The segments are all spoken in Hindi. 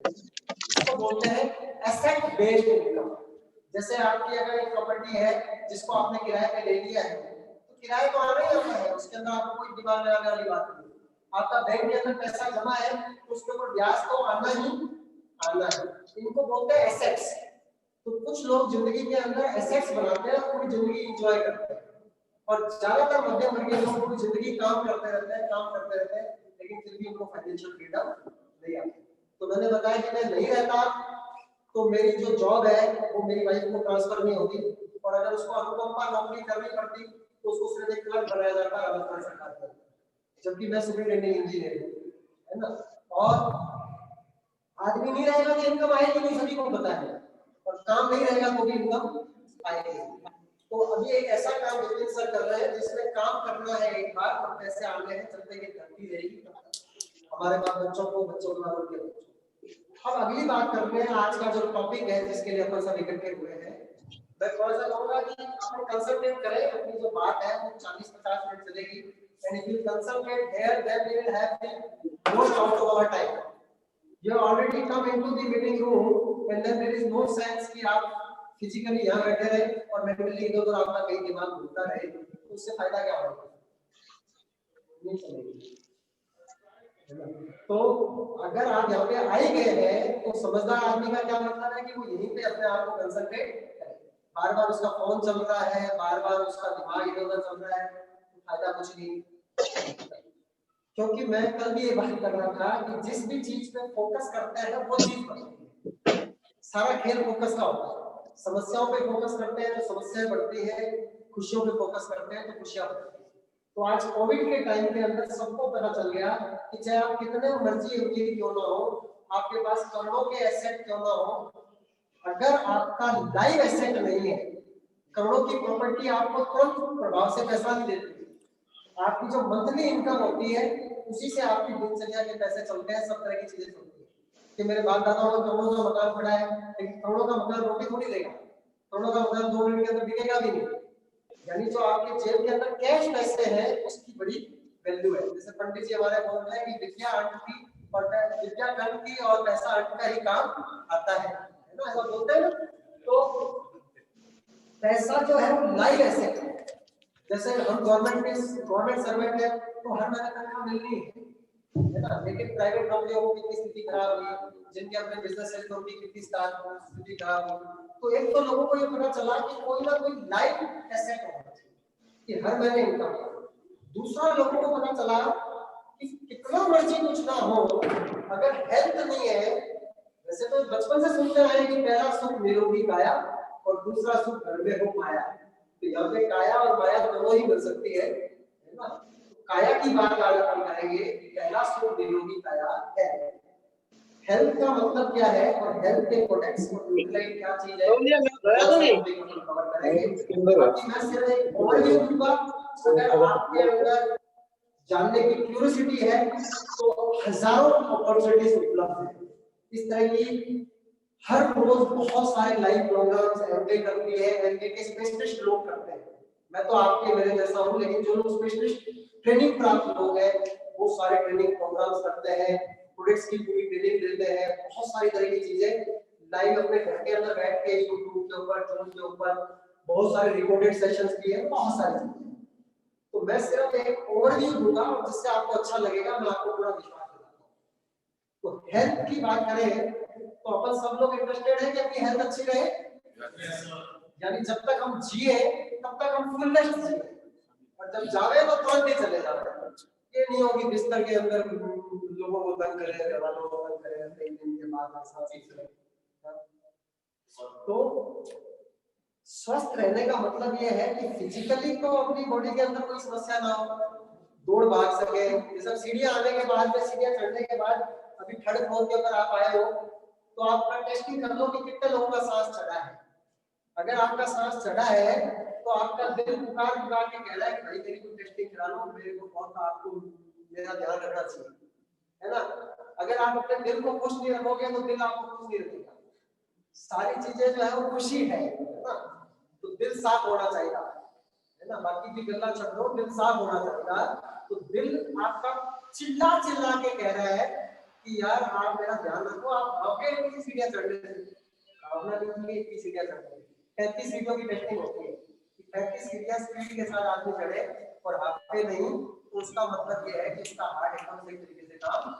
इसको बोलते हैं एसेट बेस्ड इनकम। जैसे आपकी अगर एक प्रॉपर्टी है जिसको आपने किराए पे ले लिया है, तो किराए तो आना ही आता है, उसके अंदर आपको कोई दिमाग लगाने वाली बात नहीं। आपका बैंक के अंदर पैसा जमा है तो उसके ऊपर ब्याज तो आना ही आना है। इनको बोलते हैं एसेट्स। तो कुछ लोग जिंदगी के अंदर एसेट्स बनाते हैं और पूरी जिंदगी एंजॉय करते हैं, और ज्यादातर मध्यम वर्गीय लोग पूरी जिंदगी काम करते रहते हैं, लेकिन फिर भी उनको फाइनेंशियल फ्रीडम नहीं आती। तो मैंने बताया कि मैं नहीं रहता तो मेरी जो जॉब है वो मेरी वाइफ को ट्रांसफर नहीं होती, और अगर उसको अनुकंपा नौकरी करनी पड़ती तो उसको सिर्फ एक क्लर्क बनाया जाता है राजस्थान सरकार का, जबकि मैं सुपरिटेंडिंग इंजीनियर हूँ, है ना। और आदमी नहीं रहेगा तो इनकम आएगी नहीं, सभी को पता है, और काम नहीं रहेगा तो भी इनकम आएगी। तो अभी एक ऐसा काम विपिन सर कर रहे हैं जिसमें काम करना है एक बार और पैसे आने हैं, चलते के धरती रहेगी हमारे पास बच्चों को के बच्चों। अब अगली बात करते हैं आज का जो टॉपिक है जिसके लिए अपन सब इकट्ठे हुए हैं। मैं थोड़ा सा कहूंगा कि आप कंसंट्रेट करें, अपनी जो बात है वो 40-50 मिनट चलेगी, and if you concentrate here then we will have the most out of our time. You have already come into the meeting room and then there is no sense कि आप फिजिकली यहाँ बैठे रहे और मेंटली इधर उधर आपका कहीं दिमाग घूमता रहे, तो उससे फायदा क्या होगा? नहीं चलेगी। तो अगर आप यहाँ पे आए गए हैं तो समझदार आदमी का क्या मतलब है कि वो यहीं पे अपने आप को कंसंट्रेट करे। बार बार उसका फोन चल रहा है, बार बार उसका दिमाग इधर उधर चल रहा है, तो फायदा कुछ नहीं। क्योंकि मैं कल भी ये बात कर रहा था कि जिस भी चीज पे फोकस करते हैं वो चीज बनती है। सारा खेल फोकस का होता है। समस्याओं पे फोकस करते हैं तो समस्याएं बढ़ती है, खुशियों पे फोकस करते हैं तो खुशियां बढ़ती है। तो आज कोविड के टाइम के अंदर सबको पता चल गया कि चाहे आप कितने मर्जी अमीर क्यों ना हो, आपके पास करोड़ों के एसेट क्यों ना हो, अगर आपका लाइव एसेट नहीं है, करोड़ों की प्रॉपर्टी आपको तुरंत प्रभाव से पैसा नहीं देती। आपकी जो मंथली इनकम होती है उसी से आपकी दिनचर्या के पैसे चलते हैं, सब तरह की चीजें चलती है। कि मेरे बाप दादाओं का करोड़ों का मकान पड़ा है, लेकिन करोड़ों का मकान रोटी थोड़ी देगा, करोड़ों का मकान 2 मिनट के अंदर बिकेगा भी नहीं। यानी जो आपके जेब के अंदर कैश पैसे हैं उसकी बड़ी वैल्यू है। जैसे पंडित जी हमारे बोलते हैं कि विद्या अंट की और विद्या कंठ की और पैसा अंट का ही काम आता है ना, ऐसा बोलते हैं ना। तो पैसा जो है वो लाइव एसेट है। जैसे हम गवर्नमेंट सर्वेंट है तो हर महीने तनख्वाह मिलनी है ना, लेकिन प्राइवेट नौकरियों की कितनी स्थिति खराब हुई, जिनके अपने बिजनेस है तो उनकी कितनी स्थिति खराब हुई। तो एक तो लोगों को ये पता चला कि कोई ना कोई लाइव एसेट होना चाहिए कि हर महीने इनकम। दूसरा लोगों को पता चला कि कितना मर्जी कुछ ना हो, अगर हेल्थ नहीं है, वैसे तो बचपन से सुनते आए कि पहला सुख निरोगी काया और दूसरा सुख घर में हो माया। तो यहाँ पे काया और माया दोनों ही मिल सकती है ना। काया की बात आज हम करेंगे कि पहला सुख निरोगी काया है। हेल्थ का मतलब क्या है और हेल्थ के प्रोडक्ट्स और न्यूट्रिएंट क्या चीज है कवर करेंगे। बाकी मैं सिर्फ एक ओवरव्यू दूंगा, अगर आपके अंदर जानने की क्यूरियोसिटी है तो हजारों अपॉर्चुनिटीज उपलब्ध है। इस तरह की हर रोज बहुत सारे लाइव प्रोग्राम्स एमके करती है, एमके के स्पेशलिस्ट लोग करते हैं। मैं तो आपके मेरे जैसा हूं, लेकिन जो लोग स्पेशलिस्ट ट्रेनिंग प्राप्त लोग हैं वो सारे ट्रेनिंग प्रोग्राम्स करते हैं, प्रोडक्ट्स की पूरी ट्रेनिंग देते हैं, बहुत सारी तरह की चीजें लाइव अपने घर के अंदर बैठ के यूट्यूब के ऊपर, जूम के ऊपर बहुत सारे रिकॉर्डेड सेशंस किए हैं, बहुत सारी चीजें। तो मैं सिर्फ एक ओवरव्यू दूंगा और जिससे आपको अच्छा लगेगा मैं आपको पूरा विश्वास दिलाता हूं। तो हेल्थ की बात करें तो अपन सब लोग इंटरेस्टेड है कि अपनी हेल्थ अच्छी रहे। यानी जब तक हम जिए तब तक हम फुलनेस जिए, और जब जावे तो तुरंत ही चले जावे। ये नहीं होगी बिस्तर के अंदर लोगों को तंग करे, घरवालों को तंग करे, 3 दिन के बाद ऐसा चीज करे। तो स्वस्थ रहने का मतलब ये है कि फिजिकली तो अपनी बॉडी के अंदर कोई समस्या ना हो, दौड़ भाग सके। जैसे सीढ़ियां आने के बाद में, सीढ़ियां चढ़ने के बाद अभी 3rd फ्लोर के ऊपर आप आए हो तो आपका टेस्टिंग कर लो कि कितने लोगों का सांस चढ़ा है। अगर आपका सांस चढ़ा है तो आपका दिल पुकार पुकार के कह रहा है कि भाई मेरी को टेस्टिंग करा लो, मेरे को बहुत आपको मेरा ध्यान रखना चाहिए, है ना। अगर आप अपने दिल को खुश नहीं रखोगे तो दिल आपको खुश नहीं रखेगा। सारी चीजें जो है वो खुशी है ना, तो दिल साफ होना चाहिए, है ना। बाकी की गल्ला छोड़ दो, दिल साफ होना चाहिए। तो दिल आपका चिल्ला चिल्ला के कह रहा है कि यार आप मेरा ध्यान रखो, आप आपके इतनी सीढ़ियां चढ़ रहे थे, भावना नहीं की इतनी सीढ़ियां चढ़ रहे, 33 सीढ़ियों की टेस्टिंग होती है कि 33 सीढ़ियां स्पीड के साथ आदमी चढ़े और हाफे नहीं, तो उसका मतलब ये है कि उसका हार्ट एकदम सही तरीके से काम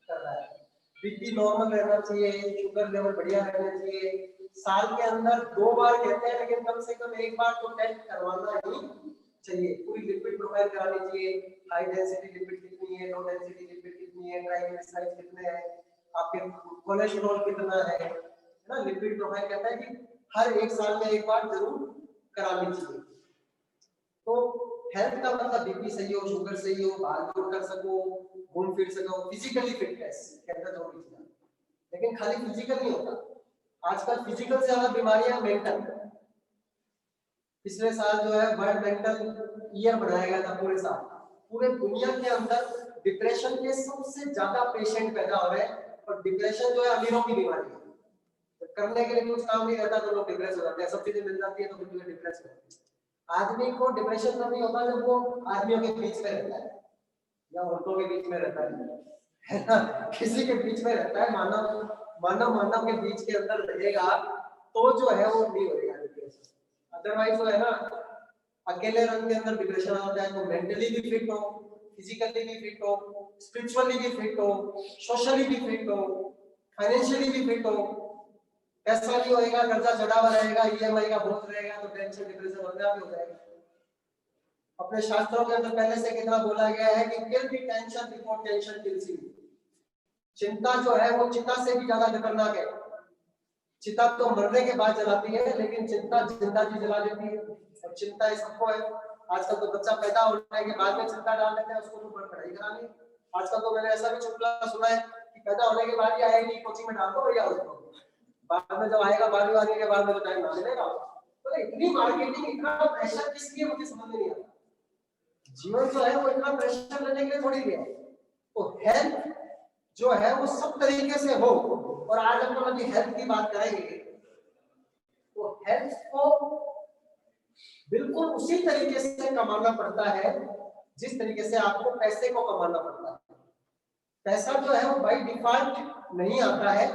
कर रहा है। बीपी नॉर्मल रहना चाहिए, शुगर लेवल बढ़िया रहना चाहिए। साल के अंदर 2 बार कहते हैं, लेकिन कम से कम 1 बार तो टेस्ट करवाना ही चाहिए। पूरी लिपिड प्रोफाइल करानी चाहिए, हाई डेंसिटी लिपिड कितनी है, लो डेंसिटी लिपिड कितनी है, ट्राइग्लिसराइड कितने हैं, आपके कोलेस्ट्रॉल कितना है ना। लिपिड प्रोफाइल कहता है कि हर 1 साल में 1 बार जरूर करानी चाहिए। तो हेल्थ का मतलब बीपी सही हो, शुगर सही हो, भाग दौड़ कर सको, घूम फिर सको, फिजिकली फिटनेस कहता जो भी चीज, लेकिन खाली फिजिकल नहीं होता। आजकल फिजिकल से ज्यादा बीमारियां मेंटल। पिछले साल जो है वर्ल्ड मेंटल ईयर बनाया गया था, पूरे साल पूरे दुनिया के अंदर डिप्रेशन के सबसे ज्यादा पेशेंट पैदा हो रहे हैं। और डिप्रेशन जो है अमीरों की बीमारी है, तो करने के लिए कुछ काम नहीं रहता तो लोग डिप्रेस हो जाते हैं, सब चीजें मिल जाती है तो फिर डिप्रेस हो जाते हैं। आदमी को डिप्रेशन तब नहीं होता जब वो आदमियों के बीच में रहता है या औरतों के बीच में रहता है ना, किसी के बीच में रहता है, मानव के बीच के अंदर रहेगा तो जो है वो नहीं होगा डिप्रेशन। अदरवाइज वो है ना, अकेले रंग के अंदर डिप्रेशन आता है, तो मेंटली भी फिट हो, फिजिकली भी फिट हो, स्पिरिचुअली भी फिट हो, सोशली भी फिट हो, फाइनेंशियली भी फिट हो, पैसा नहीं होएगा, कर्जा चढ़ा हुआ रहेगा, ईएमआई का बोझ रहेगा, तो टेंशन डिप्रेशन अपने आप ही हो जाएगा। अपने शास्त्रों के अंदर पहले से कितना बोला गया है कि kill the tension before tension kills you. चिंता जो है वो चिता से भी ज्यादा खतरनाक है। चिता तो मरने के बाद जलाती है, लेकिन चिंता जिंदा जी जला देती है। और चिंता सबको है। आजकल तो बच्चा पैदा होने के बाद में चिंता डाल देते हैं, उसको तो पढ़ाई करानी। आजकल तो मैंने ऐसा भी चुटकुला सुना है कि पैदा होने के बाद ही आएगी कोचिंग में डाल दो भैया उसको, बाद में जब आएगा 12वीं वाले के बाद में तो टाइम ना मिलेगा। तो इतनी मार्केटिंग, इतना प्रेशर किस लिए मुझे समझ नहीं आता। जीवन जो है वो इतना प्रेशर लेने के लिए थोड़ी गया है। तो हेल्थ जो है वो सब तरीके से हो। और आज हम लोग हेल्थ की बात करेंगे, तो हेल्थ को बिल्कुल उसी तरीके से कमाना पड़ता है जिस तरीके से आपको पैसे को कमाना पड़ता है। पैसा जो है वो बाय डिफॉल्ट नहीं आता है,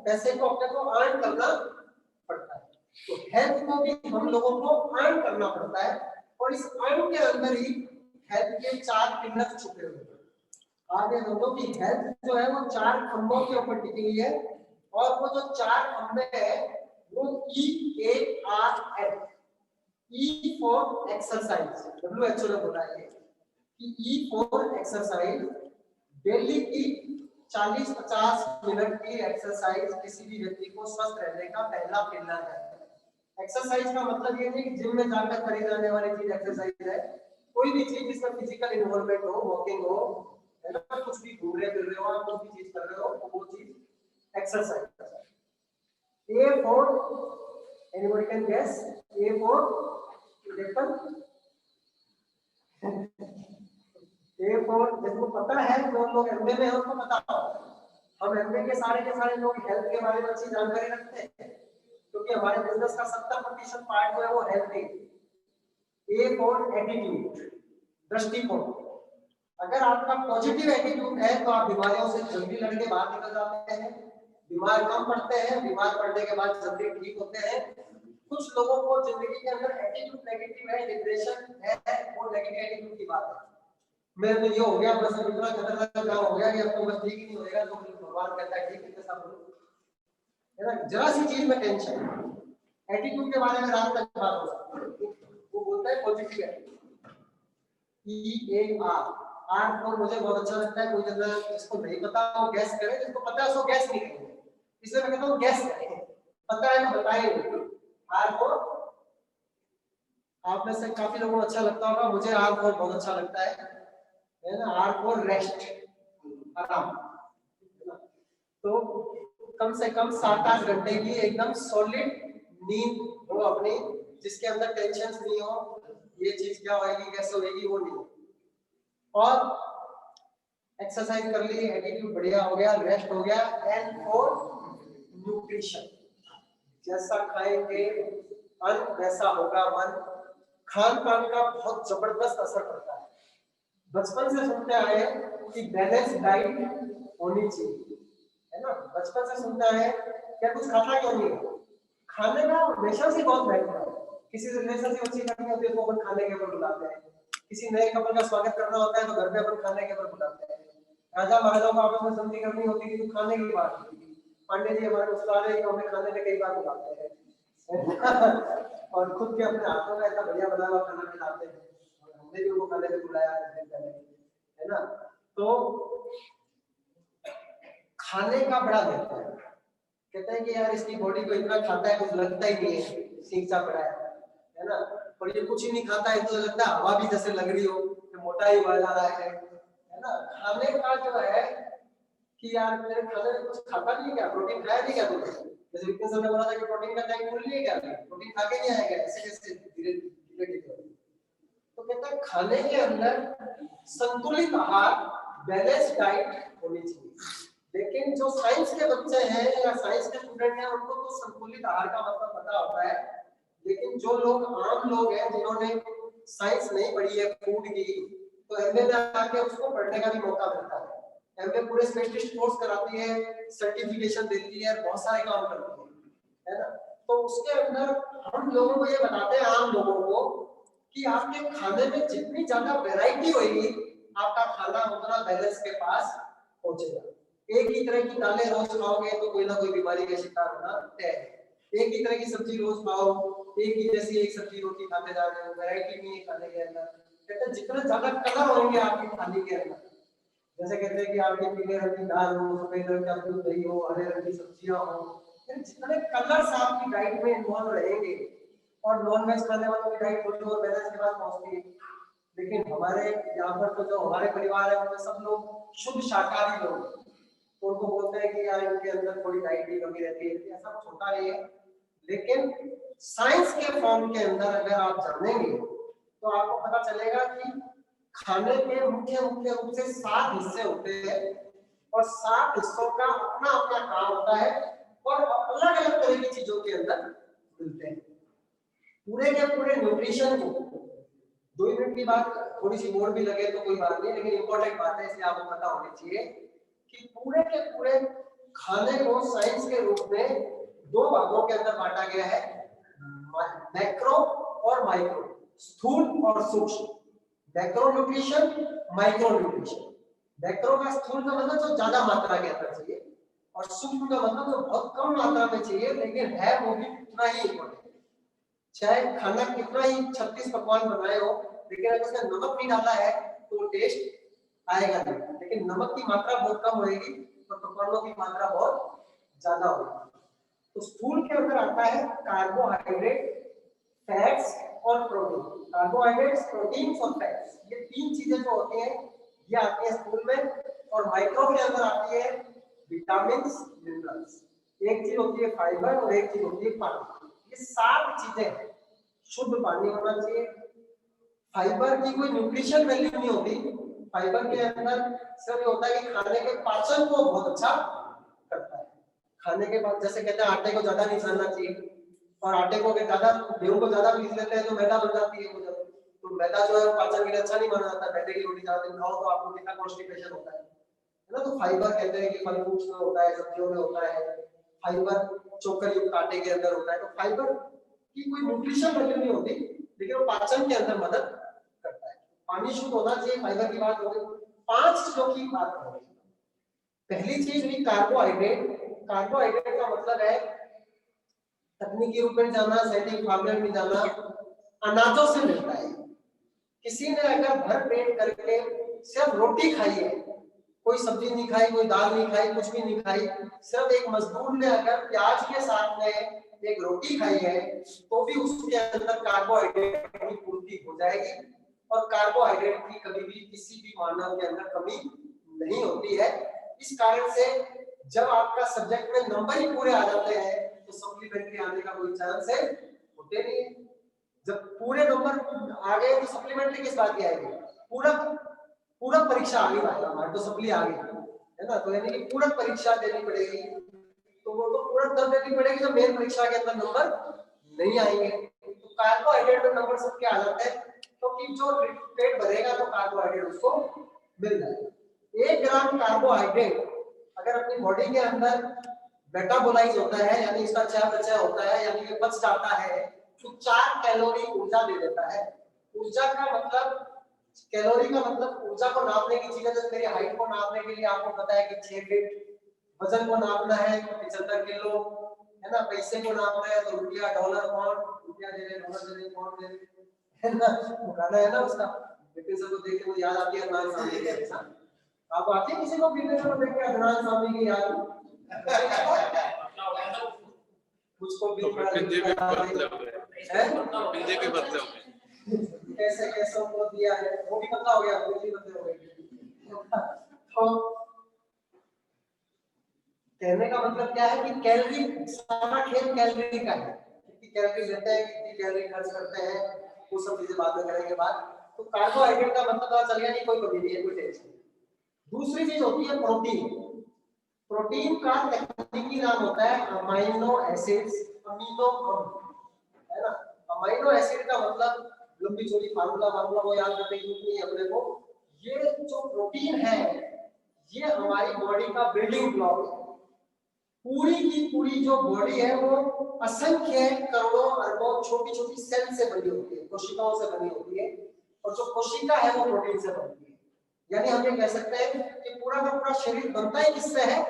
पैसे को अपने को अर्न करना पड़ता है। तो हेल्थ को भी हम लोगों को अर्न करना पड़ता है, और इस अर्न के अंदर ही हेल्थ के 4 पिलर छुपे हुए हैं। आगे दोनों की हेल्थ जो है वो 4 खंभों के ऊपर टिकी हुई है, और वो जो 4 खंभे हैं वो EARF, E for exercise, WHO ने बोला है कि E फॉर एक्सरसाइज, डेली की 40-50 मिनट की एक्सरसाइज किसी भी व्यक्ति को स्वस्थ रहने का पहला पिलर है। एक्सरसाइज का मतलब ये नहीं कि जिम में जाकर करी जाने वाली चीज एक्सरसाइज है। कोई भी चीज जिसमें फिजिकल इन्वॉल्वमेंट हो, वॉकिंग हो, है ना, कुछ भी घूम रहे फिर रहे हो, आप कुछ भी चीज कर रहे हो, तो वो चीज एक्सरसाइज है। A for, anybody can guess? A for Apple, A for, जिसको पता है जो लोग एमबीए में हैं उनको पता हो। हम एमबीए के सारे लोग हेल्थ के बारे में अच्छी जानकारी रखते हैं, क्योंकि हमारे बिजनेस का 70% पार्ट जो है वो हेल्थ है। A for एटीट्यूड, दृष्टिकोण। अगर आपका पॉजिटिव एटीट्यूड है तो आप बीमारियों से जल्दी लड़के बाहर निकल जाते हैं, बीमार कम पड़ते हैं, बीमार पड़ने के बाद जल्दी ठीक होते हैं। कुछ लोगों को जिंदगी के अंदर एटीट्यूड नेगेटिव है, डिप्रेशन है, वो नेगेटिव एटीट्यूड की बात है। मेरे तो ये हो गया, बस इतना खतरनाक काम हो गया कि अब तो बस ठीक ही नहीं होएगा, तो भगवान कहता है ठीक है सब है ना। जरा सी चीज में टेंशन, एटीट्यूड के बारे में रात तक बात हो सकती है। वो बोलता है पॉजिटिव एटीट्यूड, EAR और मुझे बहुत अच्छा लगता है। कोई जगह जिसको नहीं पता वो गैस करे, जिसको पता है उसको गैस नहीं करेंगे, इसलिए मैं कहता हूँ गैस करें, पता है तो बताइए। आर को आप में से काफी लोगों को अच्छा लगता होगा, मुझे आर को बहुत अच्छा लगता है ना। आर को रेस्ट, आराम, तो कम से कम 7-8 घंटे की एकदम सॉलिड नींद हो अपनी, जिसके अंदर टेंशन नहीं हो, ये चीज क्या होगी कैसे होगी वो नहीं। और एक्सरसाइज कर ली, एटीट्यूड बढ़िया हो गया, रेस्ट हो गया। एंड फॉर न्यूट्रिशन, जैसा खाएंगे अन्न वैसा होगा मन। खान पान का बहुत जबरदस्त असर पड़ता है। बचपन से सुनते आए कि बैलेंस डाइट होनी चाहिए, है ना, बचपन से सुनता है क्या कुछ खाता क्यों नहीं है, खाने का हमेशा से बहुत महत्व है। किसी से रिलेशनशिप अच्छी करनी होती है तो अपन खाने के ऊपर बुलाते हैं, किसी नए कपल का स्वागत करना होता है तो घर पे अपन खाने के ऊपर बुलाते हैं, राजा महाराजाओं को आपस में संधि करनी होती थी तो खाने की बात होती थी, पांडे जी हमारे उस्ताद है, हमें खाने पे कई बार बुलाते हैं और खुद के अपने हाथों में ऐसा बढ़िया बना हुआ खाना खिलाते हैं, हमने भी उनको खाने पे बुलाया है ना। तो खाने का बड़ा महत्व है, कहते हैं कि यार इसकी बॉडी को इतना खाता है कुछ लगता ही नहीं है, सीख सा पड़ा है ना, और ये कुछ ही नहीं खाता है तो लगता है हवा भी जैसे लग रही हो कि मोटा ही हुआ जा रहा है ना। खाने का जो है कि यार मेरे खाने में कुछ खाता नहीं है क्या, प्रोटीन खाया नहीं क्या तुमने, जैसे इतने समय बोला था कि प्रोटीन का टैंक फुल नहीं है क्या, प्रोटीन खा के नहीं आएगा, ऐसे कैसे धीरे धीरे तो कहता है खाने के अंदर संतुलित आहार, बैलेंस डाइट होनी चाहिए। लेकिन जो साइंस के बच्चे हैं या साइंस के स्टूडेंट हैं उनको तो संतुलित आहार का मतलब पता होता है, लेकिन जो लोग आम लोग हैं जिन्होंने साइंस नहीं पढ़ी है फूड की, तो एमए में आके उसको पढ़ने का भी मौका मिलता है। एमए पूरे स्पेशलिस्ट कोर्स कराती है, सर्टिफिकेशन देती है, बहुत सारे काम करती है ना। तो उसके अंदर हम लोगों को ये बताते हैं आम लोगों को कि आपके खाने में जितनी ज्यादा वैरायटी होगी आपका खाना उतना बैलेंस के पास पहुंचेगा। एक ही तरह की दालें रोज खाओगे तो कोई ना कोई बीमारी का शिकार होना तय है। एक ही तरह की सब्जी रोज खाओ, एक ही जैसी एक सब्जी रोटी खाते जा रहे हो, वैरायटी नहीं है खाने के अंदर। कहते हैं जितने ज्यादा कलर होंगे आपके खाने के अंदर, जैसे कहते हैं कि आपके पीले रंग की दाल हो, सफेद रंग का दूध दही हो, हरे रंग की सब्जियां हो, जितने कलर्स आपकी डाइट में इन्वॉल्व रहेंगे, और नॉन वेज खाने वालों की डाइट थोड़ी और बैलेंस के बाद पहुंचती है। लेकिन हमारे यहाँ पर तो जो हमारे परिवार है उनमें सब लोग शुद्ध शाकाहारी लोग, तो उनको बोलते हैं कि यार इनके अंदर थोड़ी डाइट की कमी रहती है, ऐसा कुछ होता नहीं है। लेकिन साइंस के फॉर्म के अंदर अगर आप जानेंगे तो आपको पता चलेगा कि खाने के मुख्य मुख्य रूप से 7 हिस्से होते हैं, और 7 हिस्सों का अपना अपना काम होता है, और अलग अलग तरह की चीजों के अंदर मिलते हैं। पूरे के पूरे न्यूट्रिशन को 2 मिनट की बात थोड़ी सी बोर भी लगे तो कोई बात नहीं, लेकिन इंपॉर्टेंट बात है इसलिए आपको पता होनी चाहिए कि पूरे के पूरे खाने को साइंस के रूप में 2 भागों के अंदर बांटा गया है, मैक्रो और माइक्रो, स्थूल और सूक्ष्म। Macro nutrition, micro nutrition. Macro का स्थूल का मतलब जो ज्यादा मात्रा के अंदर चाहिए, और सूक्ष्म का मतलब जो बहुत कम मात्रा में चाहिए लेकिन है वो भी उतना ही इंपॉर्टेंट। चाहे खाना कितना ही 36 पकवान बनाए हो, लेकिन अगर उसमें नमक नहीं डाला है तो टेस्ट आएगा नहीं, लेकिन नमक की मात्रा बहुत कम होगी और पकवानों की मात्रा बहुत ज्यादा होगी। तो स्थूल के अंदर आता है कार्बोहाइड्रेट, फैट्स और प्रोटीन। कार्बोहाइड्रेट्स, प्रोटीन्स और फैट्स, ये 3 चीजें जो होती हैं ये आती है स्थूल में। और माइक्रो के अंदर आती है विटामिन्स, मिनरल्स। एक चीज होती है फाइबर और एक चीज होती है पानी। ये 7 चीजें, शुद्ध पानी होना चाहिए। फाइबर की कोई न्यूट्रिशन वैल्यू नहीं होती, फाइबर के अंदर सिर्फ ये होता है कि खाने के पाचन को बहुत अच्छा करता है। खाने के बाद जैसे कहते हैं आटे को ज्यादा नहीं सानना चाहिए, और आटे को अगर ज्यादा गेहूं को ज्यादा पीस लेते हैं तो मैदा बन जाती है, तो मैदा जो है वो पाचन के लिए अच्छा नहीं माना जाता। मैदे की रोटी ज्यादा दिन खाओ तो आपको कितना कॉन्स्टिपेशन होता है ना। तो फाइबर कहते हैं कि फल फ्रूट्स में होता है, सब्जियों में होता है, फाइबर चोकर युक्त आटे के अंदर होता है। तो फाइबर की कोई न्यूट्रिशन वैल्यू नहीं होती, लेकिन वो पाचन के अंदर मदद करता है। पानी शुद्ध होना चाहिए, फाइबर की बात हो गई। 5 चीजों की बात हो गई। पहली चीज हुई कार्बोहाइड्रेट। कार्बोहाइड्रेट का मतलब है, तकनीकी रूप में जाना, साइंटिफिक फॉर्मूला में जाना, अनाजों से मिलता है। किसी ने अगर भर पेट करके सिर्फ रोटी खाई है, कोई सब्जी नहीं खाई, कोई दाल नहीं खाई, कुछ भी नहीं खाई, सिर्फ एक मजदूर ने अगर प्याज के साथ में एक रोटी खाई है, तो भी उसके अंदर कार्बोहाइड्रेट की पूर्ति हो जाएगी। और कार्बोहाइड्रेट की कभी भी किसी भी मानव के अंदर कमी नहीं होती है। इस कारण से जब आपका सब्जेक्ट में नंबर ही पूरे आ जाते हैं तो सप्लीमेंट्री आने का कोई चांस है होते नहीं है। जब पूरे नंबर आ गए तो सप्लीमेंट्री किस बात की आएगी, पूरक परीक्षा आ गई भाई हमारे तो सप्ली आ गई है ना। तो यानी कि पूरक परीक्षा देनी पड़ेगी, तो वो तो पूरक तब देनी पड़ेगी जब मेन परीक्षा के अंदर नंबर नहीं आएंगे। तो कार्बोहाइड्रेट में नंबर सबके आ जाते हैं, क्योंकि जो पेट भरेगा तो कार्बोहाइड्रेट उसको मिल जाएगा। 1 ग्राम कार्बोहाइड्रेट अगर अपनी बॉडी के अंदर मेटाबोलाइज होता है, यानी इसका चयापचय होता है, यानी ये पच जाता है, तो 4 कैलोरी ऊर्जा दे देता है। ऊर्जा का मतलब, कैलोरी का मतलब ऊर्जा को नापने की चीज है। जैसे मेरी हाइट को नापने के लिए आपको पता है कि 6 फीट, वजन को नापना है तो 75 किलो, है ना। पैसे को नापना है तो रुपया, डॉलर, पाउंड, रुपया दे रहे, डॉलर दे रहे, पाउंड दे रहे, है ना। गाना है ना उसका, बिपिन सर को देख के मुझे याद आती है अदनान सामी की। ऐसा आपको आती है किसी को बिपिन सर को देख के अदनान सामी की याद? मुझको भी बदले हो गए। कैसे कैसे उनको दिया है, वो भी पतला हो गया, वो भी पतले हो गए। तो कहने का मतलब क्या है कि कैलोरी, सारा खेल कैलोरी का है। कितनी कैलोरी लेते हैं, कितनी कैलोरी खर्च करते हैं, वो सब चीजें बाद में करेंगे बात। तो कार्बोहाइड्रेट का मतलब पता चल गया कि कोई कमी नहीं है, कोई टेंशन। दूसरी चीज होती है प्रोटीन। प्रोटीन का तकनीकी नाम होता है अमीनो एसिड्स, अमीनो अम्ल, है ना। अमीनो एसिड का मतलब लंबी चौड़ी फार्मूला वो याद करने की जरूरत नहीं है अपने को। ये जो प्रोटीन है, ये हमारी बॉडी का बिल्डिंग ब्लॉक है। पूरी की पूरी जो बॉडी है वो असंख्य करोड़ों अरबों छोटी छोटी सेल से बनी होती है, कोशिकाओं से बनी होती है। और जो कोशिका है वो प्रोटीन से बनती है। यानी हम ये कह सकते हैं कि पूरा का पूरा शरीर बनता ही किससे है?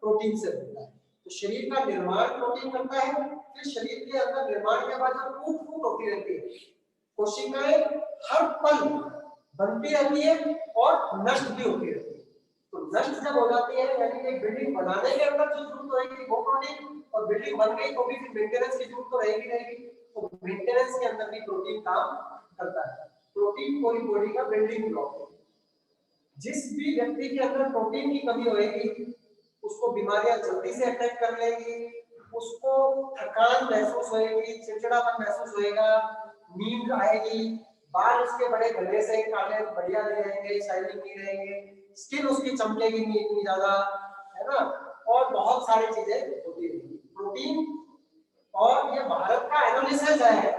प्रोटीन से बनता है। तो शरीर का निर्माण प्रोटीन करता है। फिर शरीर के अंदर निर्माण के बाद जो फूट फूट होती रहती है, कोशिकाएं हर पल बनती रहती है और नष्ट भी होती रहती है। तो नष्ट जब हो जाती है, यानी कि बिल्डिंग बनाने के अंदर जो जरूरत रहेगी वो प्रोटीन, और बिल्डिंग बन गई तो भी फिर मेंटेनेंस की जरूरत तो रहेगी। तो मेंटेनेंस के अंदर भी प्रोटीन काम करता है। प्रोटीन पूरी बॉडी का बिल्डिंग ब्लॉक है। जिस भी व्यक्ति के अंदर प्रोटीन की कमी होगी, उसको बीमारियां जल्दी से अटैक कर लेंगी, उसको थकान महसूस होगी, चिड़चिड़ापन महसूस होएगा, नींद आएगी, बाल उसके बड़े घने से काले बढ़िया नहीं रहेंगे, शाइनिंग नहीं रहेंगे, स्किन उसकी चमकेगी नहीं इतनी ज्यादा, है ना। और बहुत सारी चीजें होती रहेंगी प्रोटीन। और ये भारत का एनालिसिस है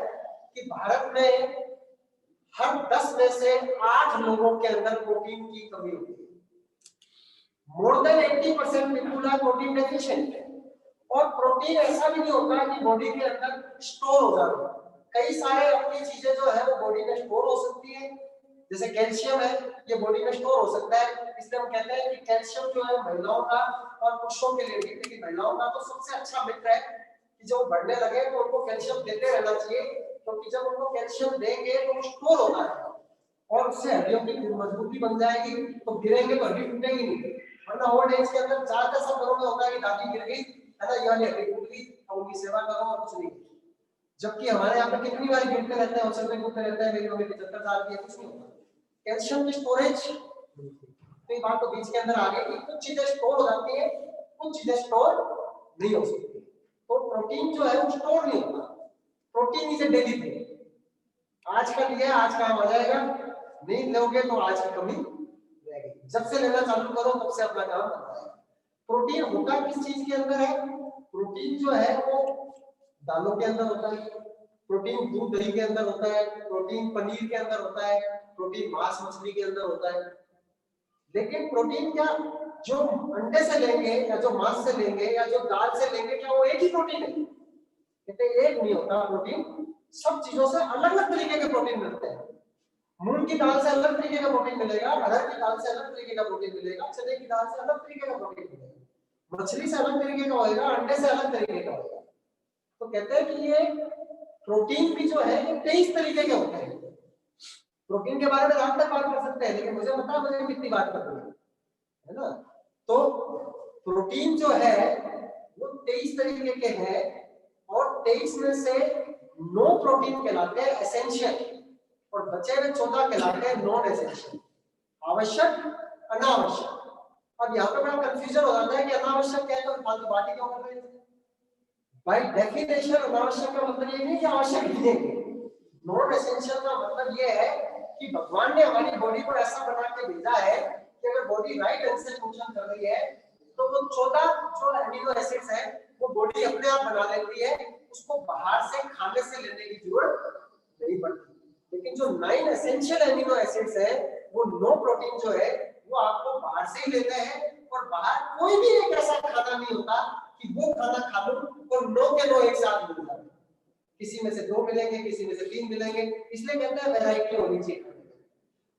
कि भारत में हर 10 में से 8 लोगों के अंदर प्रोटीन की कमी होती है। More than 80% people are protein deficient. और प्रोटीन ऐसा भी नहीं होता कि बॉडी के अंदर स्टोर हो जाए। कई सारे अपनी चीजें जो है वो बॉडी में स्टोर हो सकती है। जैसे कैल्शियम है, ये बॉडी में स्टोर हो सकता है। इसलिए हम कहते हैं कि कैल्शियम जो है महिलाओं का और पुरुषों के लिए भी, लेकिन महिलाओं का तो सबसे अच्छा मित्र है कि जब बढ़ने लगे तो उनको कैल्शियम देते रहना चाहिए, क्योंकि जब उनको कैल्शियम देंगे तो स्टोर होता है और उससे हड्डियों की मजबूती बन जाएगी। तो गिरेंगे तो हड्डी टूटेगी नहीं, वरना ओल्ड एज के अंदर ज्यादातर सब घरों में होता है कि दादी गिर गई, है ना, ये वाली हड्डी टूट गई, अब उनकी सेवा करो और कुछ नहीं। जबकि हमारे यहाँ पे कितनी बार गिरते रहते हैं और चलते कूदते रहते हैं, मेरी मम्मी 75 साल की है, कुछ नहीं होता। कैल्शियम की स्टोरेज, तो ये बात तो बीच के अंदर आ गई कि कुछ चीजें स्टोर हो जाती है, कुछ चीजें स्टोर नहीं हो सकती। तो प्रोटीन जो है वो स्टोर नहीं होता। Protein is a daily thing. आज का लिया आज काम आ जाएगा, नहीं लोगे तो आज की कमी रहेगी। जब से लेना चालू करो तब से अपना काम करता है। प्रोटीन होता किस चीज के अंदर है? प्रोटीन जो है वो दालों के अंदर होता है, प्रोटीन दूध दही के अंदर होता है, प्रोटीन पनीर के अंदर होता है, प्रोटीन मांस मछली के अंदर होता है। लेकिन प्रोटीन क्या जो अंडे से लेंगे या जो मांस से लेंगे या जो दाल से लेंगे, क्या वो एक ही प्रोटीन है? कहते एक नहीं होता प्रोटीन। सब चीजों से अलग अलग तरीके के प्रोटीन मिलते हैं। मूंग की दाल से अलग तरीके का प्रोटीन मिलेगा, अरहर की दाल से अलग तरीके का प्रोटीन मिलेगा, चने की दाल से अलग तरीके का प्रोटीन मिलेगा, मछली से अलग तरीके का होगा, अंडे से अलग तरीके का होगा। तो कहते हैं कि ये प्रोटीन भी जो है ये 23 तरीके के होते हैं। प्रोटीन के बारे में रात तक बात कर सकते हैं, लेकिन मुझे पता मुझे कितनी बात करनी है ना। तो प्रोटीन जो है वो 23 तरीके के हैं और 23 में से 9 प्रोटीन कहलाते हैं एसेंशियल और बचे हुए 14 कहलाते हैं नॉन एसेंशियल, आवश्यक, अनावश्यक। अब यहाँ पे बड़ा कंफ्यूजन हो जाता है कि अनावश्यक क्या है, तो फालतू बात ही क्यों कर रहे हैं। बाय डेफिनेशन अनावश्यक का मतलब ये नहीं कि आवश्यक नहीं है। नॉन एसेंशियल का मतलब ये है कि भगवान ने हमारी बॉडी को ऐसा बना के भेजा है कि अगर बॉडी राइट ढंग से फंक्शन कर रही है तो वो 14 जो एमिनो एसिड्स है वो बॉडी अपने आप बना लेती है, उसको बाहर से खाने से लेने की जरूरत नहीं पड़ती। लेकिन जो 9 एसेंशियल एमिनो एसिड्स है वो 9 प्रोटीन जो है वो आपको बाहर से ही लेते हैं और बाहर कोई भी एक ऐसा खाना नहीं होता कि वो खाना खा लो और 9 के 9 एक साथ मिल जाए। किसी में से 2 मिलेंगे, किसी में से 3 मिलेंगे, इसलिए कहते हैं वैरायटी होनी चाहिए।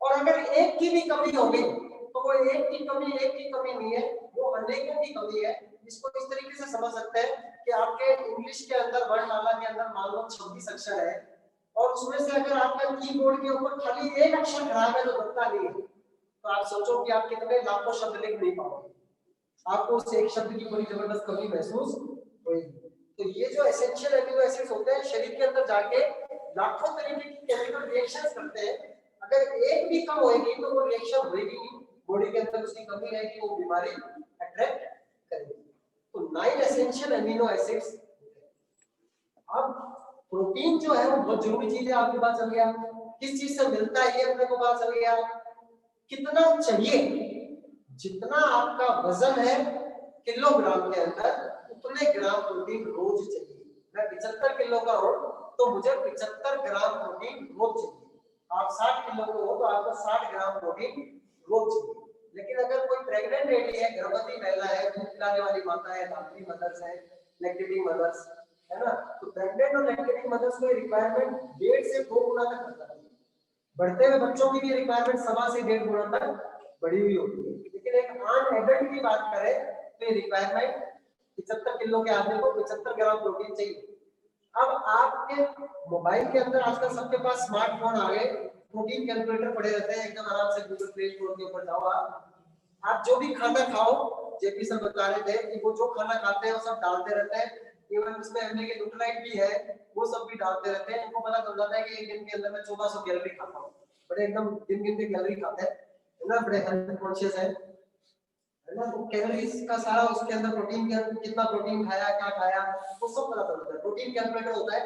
और अगर एक की भी कमी हो गई तो वो एक की कमी नहीं है, वो अनेकों की कमी है। इसको इस तरीके से समझ सकते हैं कि आपके इंग्लिश के अंदर वर्णमाला के अंदर मान लो 26 अक्षर है और उसमें से अगर आपका कीबोर्ड के ऊपर खाली एक अक्षर खराब है तो बनता नहीं है, तो आप सोचो कि आप कितने लाखों शब्द लिख नहीं पाओगे, आपको उस एक शब्द की बड़ी जबरदस्त कमी महसूस होगी। तो ये जो एसेंशियल एमिनो एसिड्स होते हैं शरीर के अंदर जाके लाखों तरीके की केमिकल रिएक्शंस करते हैं, अगर एक भी कम होएगी तो वो रिएक्शन होएगी नहीं, बॉडी के अंदर उसकी कमी रहेगी, वो बीमारी अट्रैक्ट करेगी। तो 9 एसेंशियल एमिनो एसिड्स। अब प्रोटीन जो है वो बहुत जरूरी चीज है, आपको पता चल गया किस चीज से मिलता है, ये अपने को पता चल गया कितना चाहिए, जितना आपका वजन है किलोग्राम के अंदर उतने ग्राम प्रोटीन रोज चाहिए। मैं 75 किलो का हूं तो मुझे 75 ग्राम प्रोटीन रोज चाहिए। आप 60 किलो के हो तो आपको 60 ग्राम प्रोटीन रोज चाहिए। लेकिन अगर कोई प्रेग्नेंट लेडी है, गर्भवती महिला है, दूध पिलाने वाली माता है, धात्री मदर्स है, लैक्टेटिंग मदर्स है ना, तो प्रेग्नेंट और लैक्टेटिंग मदर्स को रिक्वायरमेंट 1.5 से 2 गुना तक बढ़ता है। बढ़ते हुए बच्चों की भी रिक्वायरमेंट 1.5 से 1.5 गुना तक बढ़ी हुई होती है। लेकिन एक अन एडल्ट की बात करें तो रिक्वायरमेंट 75 किलो के आदमी को 75 ग्राम प्रोटीन चाहिए। अब आपके मोबाइल के अंदर आजकल सबके पास स्मार्टफोन आ गए, प्रोटीन कैलकुलेटर पड़े रहते हैं, एकदम आराम से गूगल प्ले स्टोर के ऊपर जाओ, आप जो भी खाना खाओ, जेपी सर बता रहे थे कि वो जो खाना खाते हैं वो सब डालते रहते हैं, इवन उसमें हमने के न्यूट्राइट भी है, वो सब भी डालते रहते हैं। इनको पता चल जाता है कि एक दिन के अंदर मैं 1400 कैलोरी खाता हूँ, बड़े एकदम दिन गिन के कैलोरी खाते हैं, है ना, बड़े हेल्थ कॉन्शियस है ना। तो कैलोरीज का सारा उसके अंदर प्रोटीन के अंदर कितना प्रोटीन खाया, क्या खाया, वो सब पता चलता है, प्रोटीन कैलकुलेटर होता है।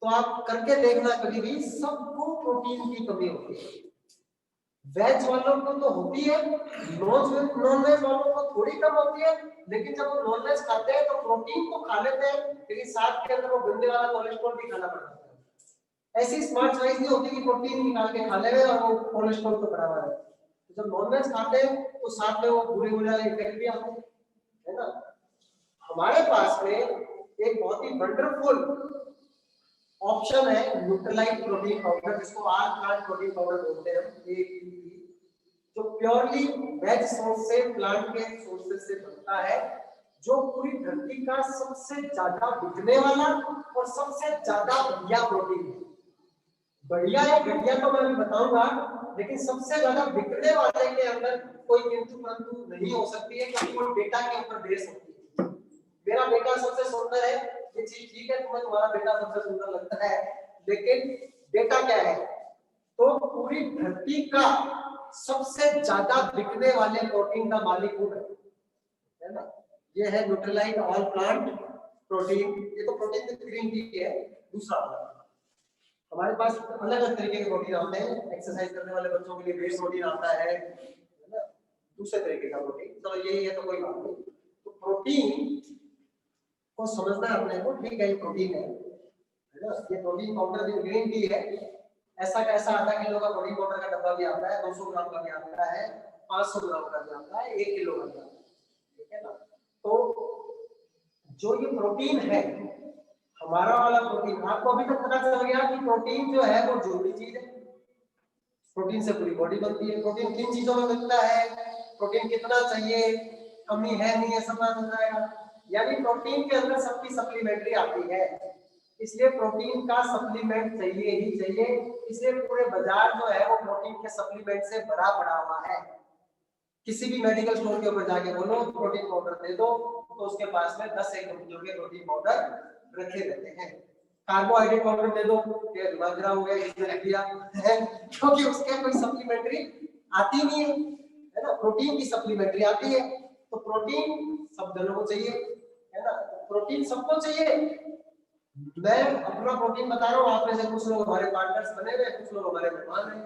तो आप करके देखना कभी भी, सबको प्रोटीन की कमी होती है। वेज वालों को तो होती है, नॉन वेज वालों को थोड़ी कम होती है, लेकिन जब वो नॉन वेज खाते हैं तो प्रोटीन तो खा लेते हैं, लेकिन साथ के अंदर वो गंदे वाला कोलेस्ट्रॉल भी खाना पड़ता है। ऐसी स्मार्ट चॉइस नहीं होती कि प्रोटीन निकाल के खा ले और वो कोलेस्ट्रॉल तो बढ़ा हुआ है। जब नॉनवेज खाते हैं तो साथ में वो बुरे वाले इफेक्ट भी आते हैं, है ना। हमारे पास में एक बहुत ही वंडरफुल ऑप्शन है न्यूट्रलाइट प्रोटीन पाउडर, जिसको आर प्लांट प्रोटीन पाउडर बोलते हैं, जो प्योरली वेज सोर्स से, प्लांट के सोर्सेज से बनता है, जो पूरी धरती का सबसे ज्यादा बिकने वाला और सबसे ज्यादा बढ़िया प्रोटीन है। बढ़िया है घटिया तो मैं बताऊंगा, लेकिन सबसे ज्यादा बिकने वाले के अंदर कोई किंतु परंतु नहीं हो सकती है, क्योंकि वो डेटा के ऊपर बेस होती है। मेरा बेटा सबसे सुंदर है, ये चीज ठीक है, तुम्हें तुम्हारा बेटा सबसे सुंदर लगता है, लेकिन डेटा क्या है, तो पूरी धरती का सबसे ज्यादा बिकने वाले प्रोटीन का मालिक है ना, ये है न्यूट्रलाइट ऑल प्लांट प्रोटीन। ये तो प्रोटीन की ग्रीन टी है। दूसरा हमारे पास अलग अलग तरीके के प्रोटीन आते हैं, एक्सरसाइज करने वाले बच्चों के लिए बेस प्रोटीन आता है ना, दूसरे तरीके का प्रोटीन, चलो यही है तो कोई बात नहीं। तो प्रोटीन को समझना है अपने को, ठीक है, ये प्रोटीन है ना, ये प्रोटीन पाउडर भी ग्रीन टी है, ऐसा का ऐसा आधा किलो का प्रोटीन पाउडर का डब्बा भी आता है, 200 ग्राम का भी आता है, 500 ग्राम का भी आता है, 1 किलो का भी आता है, ठीक है ना। तो जो ये प्रोटीन है, हमारा वाला प्रोटीन, आपको अभी तक पता चल गया कि प्रोटीन जो है वो जरूरी चीज है, प्रोटीन से पूरी बॉडी बनती है। प्रोटीन किन चीजों में मिलता है, प्रोटीन कितना चाहिए, कमी है नहीं है, सब पता चल जाएगा। यानी प्रोटीन के अंदर सबकी सप्लीमेंट्री आती है, इसलिए प्रोटीन का सप्लीमेंट चाहिए ही चाहिए। इसलिए पूरे बाजार जो है वो प्रोटीन के सप्लीमेंट से भरा पड़ा हुआ है। किसी भी मेडिकल स्टोर के ऊपर जाके बोलो प्रोटीन पाउडर दे दो, तो उसके पास में 10 एक कंपनियों के प्रोटीन पाउडर रखे रहते हैं। कार्बोहाइड्रेट पाउडर दे दो, ये दिमाग खराब हो गया, इसने लिख दिया है, क्योंकि उसके कोई सप्लीमेंट्री आती नहीं है ना, प्रोटीन की सप्लीमेंट्री आती है। तो प्रोटीन सब जनों को चाहिए, है ना, प्रोटीन सबको चाहिए। मैं अपना प्रोटीन बता रहा हूँ, आप में से कुछ लोग हमारे पार्टनर्स बने हुए, कुछ लोग हमारे मेहमान हैं।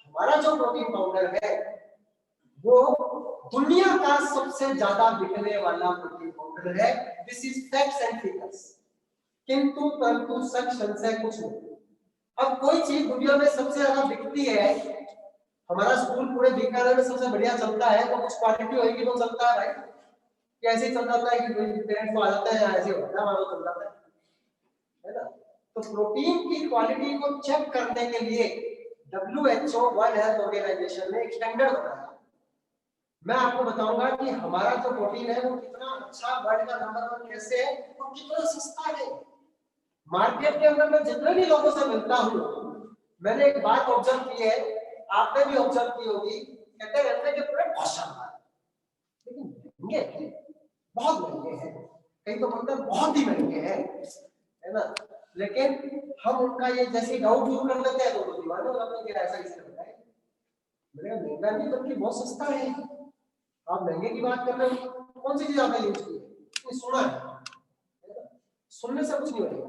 हमारा जो प्रोटीन पाउडर है वो दुनिया का सबसे ज्यादा बिकने वाला प्रोटीन पाउडर है। This is facts and figures, किंतु परंतु सच संशय कुछ नहीं। अब कोई चीज दुनिया में सबसे ज्यादा बिकती है, हमारा स्कूल पूरे बीकानेर में सबसे बढ़िया चलता है तो कुछ क्वालिटी होगी तो चलता है भाई, कैसे ही चल जाता है कि पेरेंट्स को आ जाते हैं ऐसे होता है, हमारा चल जाता है ना। तो प्रोटीन की क्वालिटी को चेक करने के लिए WHO वर्ल्ड हेल्थ ऑर्गेनाइजेशन ने एक स्टैंडर्ड बनाया। मैं आपको बताऊंगा कि हमारा जो प्रोटीन है वो कितना अच्छा, वर्ल्ड का नंबर 1 कैसे है और कितना सस्ता है। मार्केट के अंदर मैं जितने भी लोगों से मिलता हूँ, मैंने एक बात ऑब्जर्व की है, आपने भी ऑब्जर्व की होगी, कहते रहते हैं कि प्रोडक्ट बहुत शानदार है, लेकिन महंगे बहुत महंगे हैं, कहीं तो बोलते हैं बहुत ही महंगे हैं, है ना। लेकिन हम उनका ये जैसे डाउट दूर कर लेते हैं तो दीवाने हो जाते हैं कि ऐसा इससे होता है। मैंने कहा महंगा नहीं बल्कि बहुत सस्ता है। आप महंगे की बात कर रहे हो, कौन सी चीज आपने यूज की है, सुना है, सुनने से कुछ नहीं होगा।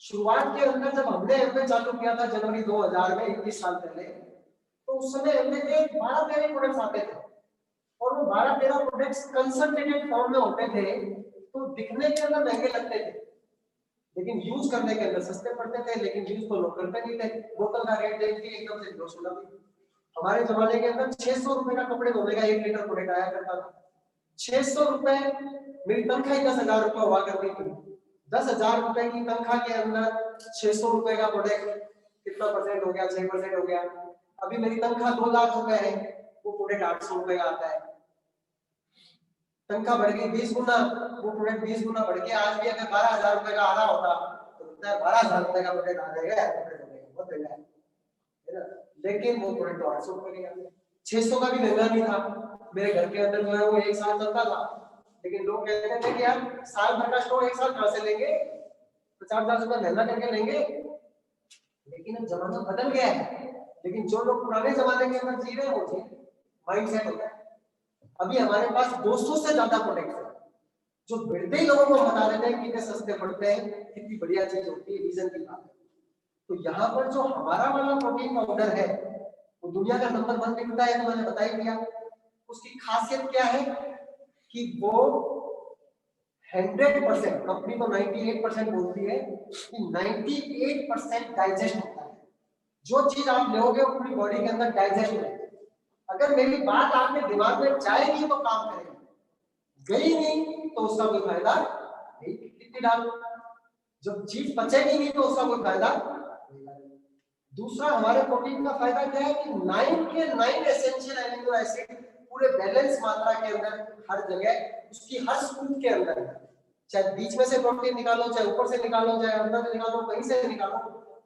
शुरुआत के अंदर जब हमने एमए चालू किया था जनवरी 2000 में, 21 साल पहले, तो उस समय एमए के 12-13 प्रोडक्ट्स आते थे और वो 12-13 प्रोडक्ट्स कंसंट्रेटेड फॉर्म में होते थे, तो दिखने के अंदर महंगे लगते थे लेकिन यूज करने के अंदर सस्ते पड़ते थे, लेकिन यूज तो लोग करते नहीं थे। बोतल का रेट देख के एकदम से जोश हो गया। हमारे जमाने के अंदर 600 रुपए का कपड़े धोने का 1 लीटर प्रोडक्ट आया करता था। 600 रुपए, मेरी तनख्वाह ही 10,000 रुपए हुआ करती थी। 10,000 रुपए की तनख्वाह के अंदर 600 रुपए का प्रोडक्ट कितना परसेंट हो गया, 6% हो गया। अभी मेरी तनख्वाह 2 लाख रुपए है, वो प्रोडक्ट 800 रुपए का आता है। तनख्वाह बढ़ गई 20 गुना, वो प्रोडक्ट 20 गुना बढ़ के आज भी अगर 12,000 रुपए का आ रहा होता तो 12,000 रुपए का प्रोडक्ट आ जाएगा, बहुत महंगा है ना। लेकिन वो प्रोडक्ट 800 रुपए का, 600 का भी महंगा नहीं था। मेरे घर के अंदर जो है वो 1 साल चलता था, लेकिन लोग कहते थे कि यार साल भर का स्टोर 1 साल कहां से लेंगे, 50,000 रुपए महंगा करके लेंगे। लेकिन अब जमाना बदल गया है, लेकिन जो लोग पुराने जमाने के अंदर जी रहे हैं वो माइंड सेट होता है। अभी हमारे पास 200 से ज्यादा प्रोडक्ट है जो बिरते ही लोगों को बता देते हैं कितने सस्ते पड़ते हैं, कितनी बढ़िया चीज होती है, रीजन की बात है। तो यहाँ पर जो हमारा वाला प्रोटीन पाउडर है वो दुनिया का नंबर 1 बिकता है, तो मैंने बता ही दिया। उसकी खासियत क्या है कि वो 100%, कंपनी तो 98% बोलती है कि 98% डाइजेस्ट होता है। जो चीज आप लोगे वो पूरी बॉडी के अंदर डाइजेस्ट होगी। अगर मेरी बात आपके दिमाग में जाएगी तो काम करेगी, गई नहीं तो उसका कोई फायदा नहीं। कितनी डालो, जब चीज पचेगी नहीं तो उसका कोई फायदा नहीं। दूसरा, हमारे प्रोटीन का फायदा क्या है कि 9 के 9 एसेंशियल एमिनो एसिड पूरे बैलेंस मात्रा के अंदर हर जगह, उसकी हर स्कूप के अंदर, चाहे बीच में से प्रोटीन निकालो, चाहे ऊपर से निकालो, चाहे अंदर से निकालो, कहीं से निकालो,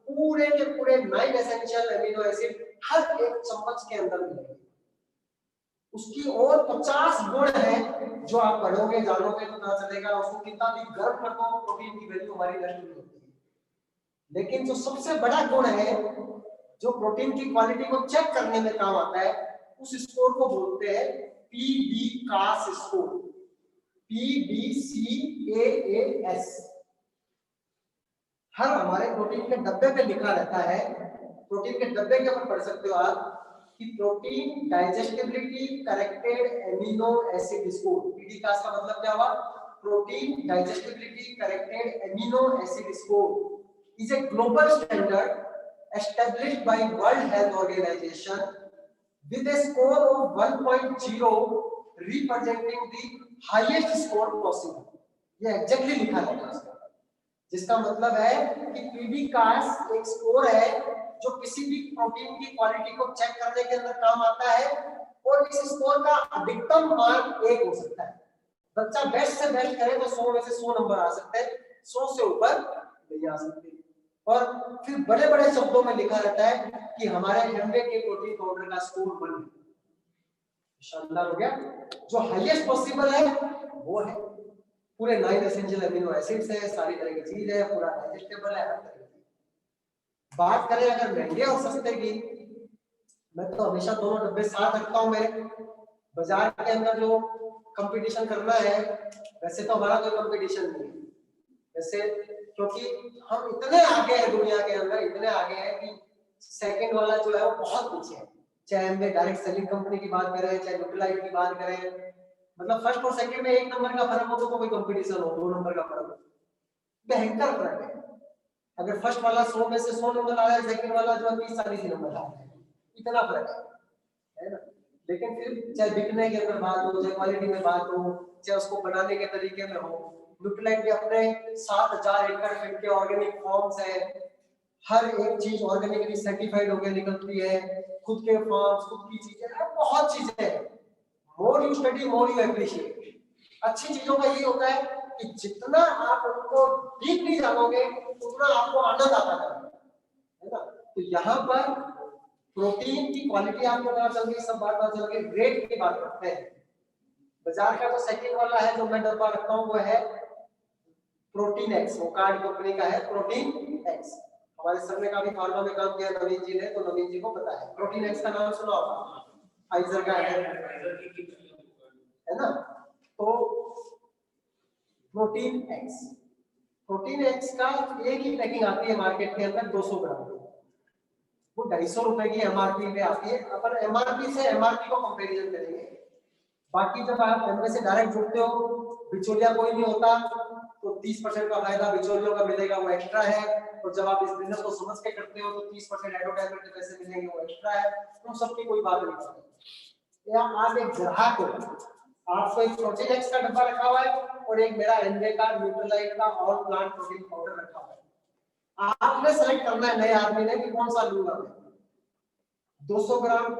पूरे के पूरे 9 एसेंशियल एमिनो एसिड हर एक चम्मच के अंदर मिलेंगे। उसकी और 50 गुण है जो आप पढ़ोगे जानोगे तो पता चलेगा। उसको कितना भी गर्म कर दो प्रोटीन की वैल्यू हमारी नष्ट नहीं होती है। लेकिन जो सबसे बड़ा गुण है जो प्रोटीन की क्वालिटी को चेक करने में काम आता है, उस स्कोर को बोलते हैं PBCAS स्कोर, PBCAAS। हर हमारे प्रोटीन के डब्बे पे लिखा रहता है, प्रोटीन के डब्बे के ऊपर पढ़ सकते हो आप कि protein digestibility corrected amino acid score. PBCAS का मतलब क्या हुआ? Protein digestibility corrected amino acid score is a global standard established by World Health Organization with a score of 1.0 representing the highest score possible। ये एग्जैक्टली लिखा है उसका, जिसका मतलब है कि PBCAS एक स्कोर है जो किसी भी प्रोटीन की क्वालिटी को चेक करने के अंदर काम आता है, और इस स्कोर का अधिकतम मान 1 हो सकता है। बच्चा बेस्ट से बेस्ट करे तो 100 में से 100 नंबर आ सकते हैं, 100 से ऊपर नहीं आ सकते। और फिर बड़े बड़े शब्दों में लिखा रहता है कि हमारे एमए के प्रोटीन पाउडर का स्कोर 1 है। शानदार हो गया। जो हाईएस्ट पॉसिबल है वो है, पूरे 9 एसेंशियल अमीनो एसिड्स है, सारी तरह की चीज है, पूरा डाइजेस्टेबल है, हर तरह की। बात करें अगर महंगे और सस्ते की, मैं तो हमेशा दोनों डब्बे साथ रखता हूं। मेरे बाजार के अंदर जो कंपटीशन करना है, वैसे तो हमारा कोई कंपटीशन नहीं है वैसे, क्योंकि हम इतने आगे हैं दुनिया के अंदर, इतने आगे हैं कि सेकंड वाला जो है वो बहुत पीछे है। चाहे हम डायरेक्ट सेलिंग कंपनी की बात करें, चाहे न्यूट्रीलाइट की बात करें, मतलब फर्स्ट और सेकंड में 1 नंबर का फर्क हो तो कोई कंपटीशन हो, 2 नंबर का फर्क हो, भयंकर फर्क है। अगर फर्स्ट वाला 100 में से 100 नंबर आ रहा है, सेकंड वाला जो है 30-40 नंबर आ रहा है, इतना फर्क है। है ना। लेकिन फिर चाहे बिकने के अंदर बात हो, चाहे क्वालिटी में बात हो, चाहे उसको बनाने के तरीके में हो, न्यूट्रीलाइट के अपने 7000 एकड़ फील्ड के ऑर्गेनिक फॉर्म्स है, हर एक चीज ऑर्गेनिकली सर्टिफाइड होकर निकलती है, खुद के फॉर्म्स, खुद की चीजें है, बहुत चीजें हैं। More you study more you appreciate. अच्छी चीजों का ये होता है कि जितना आप उनको डीपली जानोगे उतना आपको आनंद आता है ना। तो यहाँ पर प्रोटीन की क्वालिटी आपको पता चल गई, सब बात पता चल गई। रेट की बात करते हैं। बाजार का जो सेकंड वाला है जो मैं डब्बा रखता हूँ वो है प्रोटीन एक्स, वो कार्ड कंपनी का है प्रोटीन एक्स। हमारे सर ने काफी फार्मा में काम किया नवीन जी ने, तो नवीन जी को पता है। प्रोटीन एक्स का नाम सुना होगा, फाइजर का है ना। तो प्रोटीन एक्स का एक ही पैकिंग आती है मार्केट के अंदर 200 ग्राम, वो 250 रुपए की एमआरपी पे आती है। अपन एमआरपी से एमआरपी को कंपैरिजन करेंगे। बाकी जब आप इनमें से डायरेक्ट जुड़ते हो, बिचौलिया कोई नहीं होता, तो 30% का फायदा बिचौलियों का मिलेगा, वो एक्स्ट्रा है। और जब आप इस बिजनेस को समझ के करते हो तो 30% एडवर्टाइजमेंट के पैसे मिलेंगे, वो एक्स्ट्रा है। तो सबकी कोई बात नहीं करते। या आप एक ग्राहक हो, आपको एक प्रोटीन एक्स का डब्बा रखा हुआ है और एक मेरा एनवे का न्यूट्रीलाइट का ऑल प्लांट प्रोटीन पाउडर रखा हुआ है। आपने सेलेक्ट करना है नए आदमी ने कि कौन सा लूंगा मैं। 200 ग्राम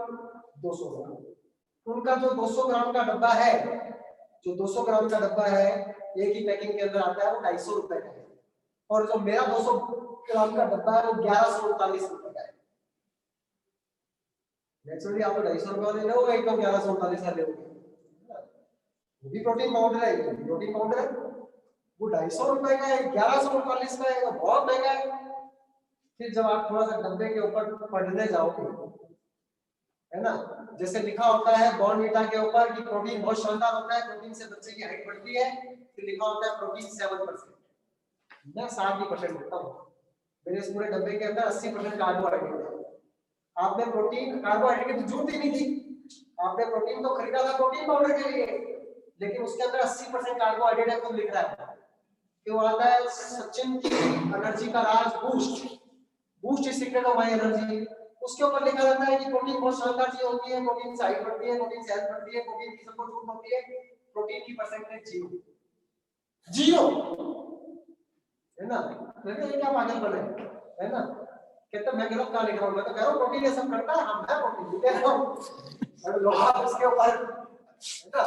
200 ग्राम, उनका जो 200 ग्राम का डब्बा है, जो 200 ग्राम का डब्बा है एक ही पैकिंग के अंदर आता है, वो 250 रुपए का है। और जो मेरा 200 ग्राम का डब्बा है वो 1139 रुपए का है। नेचुरली आप 250 रुपए वाले लोगे, एकदम 1139 वाले लोगे। वो भी प्रोटीन पाउडर है, ये भी प्रोटीन पाउडर है। वो 250 रुपए का है, 1139 का है, तो बहुत महंगा है। फिर जब आप थोड़ा सा डब्बे के ऊपर पढ़ने जाओगे, है ना, जैसे लिखा होता है बॉर्नवीटा के ऊपर कि प्रोटीन बहुत शानदार होता है, प्रोटीन से बच्चे की हाइट बढ़ती है, फिर लिखा होता है प्रोटीन 7%। मैं 60% देता हूँ। मेरे इस पूरे डब्बे के अंदर 80% कार्बोहाइड्रेट है। आपने प्रोटीन कार्बोहाइड्रेट की जरूरत ही नहीं थी, आपने प्रोटीन तो खरीदा था प्रोटीन पाउडर के लिए, लेकिन उसके अंदर 80% कार्बोहाइड्रेट है, खुद लिख रहा है। क्यों आता है? सचिन की एनर्जी का राज boost, boost is secret of my energy. उसके ऊपर लिखा रहता है कि प्रोटीन बहुत शानदार चीज होती है, प्रोटीन से हाइट बढ़ती है, प्रोटीन से हेल्थ बढ़ती है, प्रोटीन की सबको जरूरत होती है, प्रोटीन की परसेंटेज 0 है ना। मैंने ये क्या पागलपन है ना। कहता मैं गलत कहां लिख रहा हूं, मैं तो कह रहा हूं प्रोटीन ये सब करता है, हम मैं प्रोटीन लिख रहा हूं और लोहा उसके ऊपर है ना।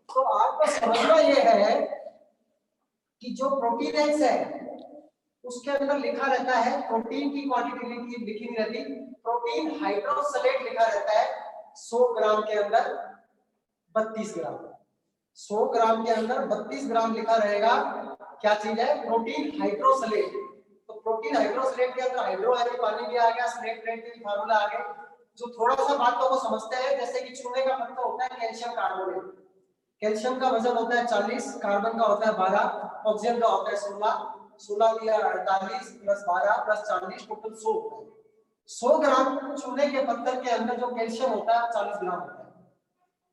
तो आपको समझना ये है कि जो प्रोटीन एक्स है उसके अंदर लिखा रहता है, प्रोटीन की क्वांटिटी लिखी नहीं रहती, प्रोटीन हाइड्रोसलेट लिखा रहता है। 100 ग्राम के अंदर 32 ग्राम, 100 ग्राम के अंदर 32 ग्राम लिखा रहेगा। क्या चीज है? प्रोटीन हाइड्रोसलेट। तो प्रोटीन हाइड्रोसलेट के अंदर हाइड्रो यानी पानी भी आ गया, सलेट के फार्मूला आ गए। जो थोड़ा सा बातों को समझते हैं, जैसे कि चूने का पत्थर होता है कैल्शियम कार्बोनेट, कैल्शियम का वजन होता है 40, कार्बन का होता है 12, ऑक्सीजन का होता है 16 दिया 48 प्लस 12 प्लस 40 टोटल 100 होता है। 100 ग्राम चूने के पत्थर के अंदर जो कैल्शियम होता है 40 ग्राम होता है।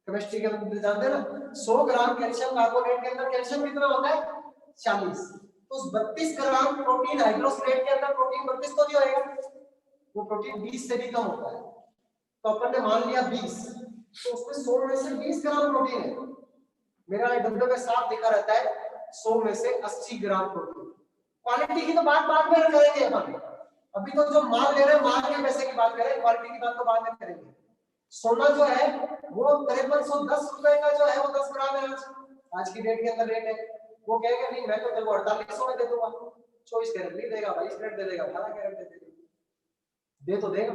केमिस्ट्री के अंदर जानते हैं ना, 100 ग्राम कैल्शियम कार्बोनेट के अंदर कैल्शियम कितना होता है? 40। तो उस 32 ग्राम प्रोटीन हाइड्रोसलेट के अंदर प्रोटीन 32 तो नहीं होएगा, वो प्रोटीन 20 से भी कम होता है। तो अपन ने मान लिया 20, तो उसमें 100 में से 20 ग्राम प्रोटीन है। मेरा डब्बे में साफ लिखा रहता है 100 में से 80 ग्राम प्रोटीन। क्वालिटी की तो बात बाद में करेंगे अपन, अभी तो जो माल ले रहे हैं माल के पैसे की बात करें, क्वालिटी की बात तो बाद में करेंगे। सोना जो है वो 5310 रुपए का जो है वो 10 ग्राम है आज की डेट के अंदर रेट है। वो कहेगा नहीं मैं तो तेरे को 4800 में दे दूंगा, 24 कैरेट नहीं देगा, 22 कैरेट दे देगा, 18 कैरेट दे देगा, दे तो देगा,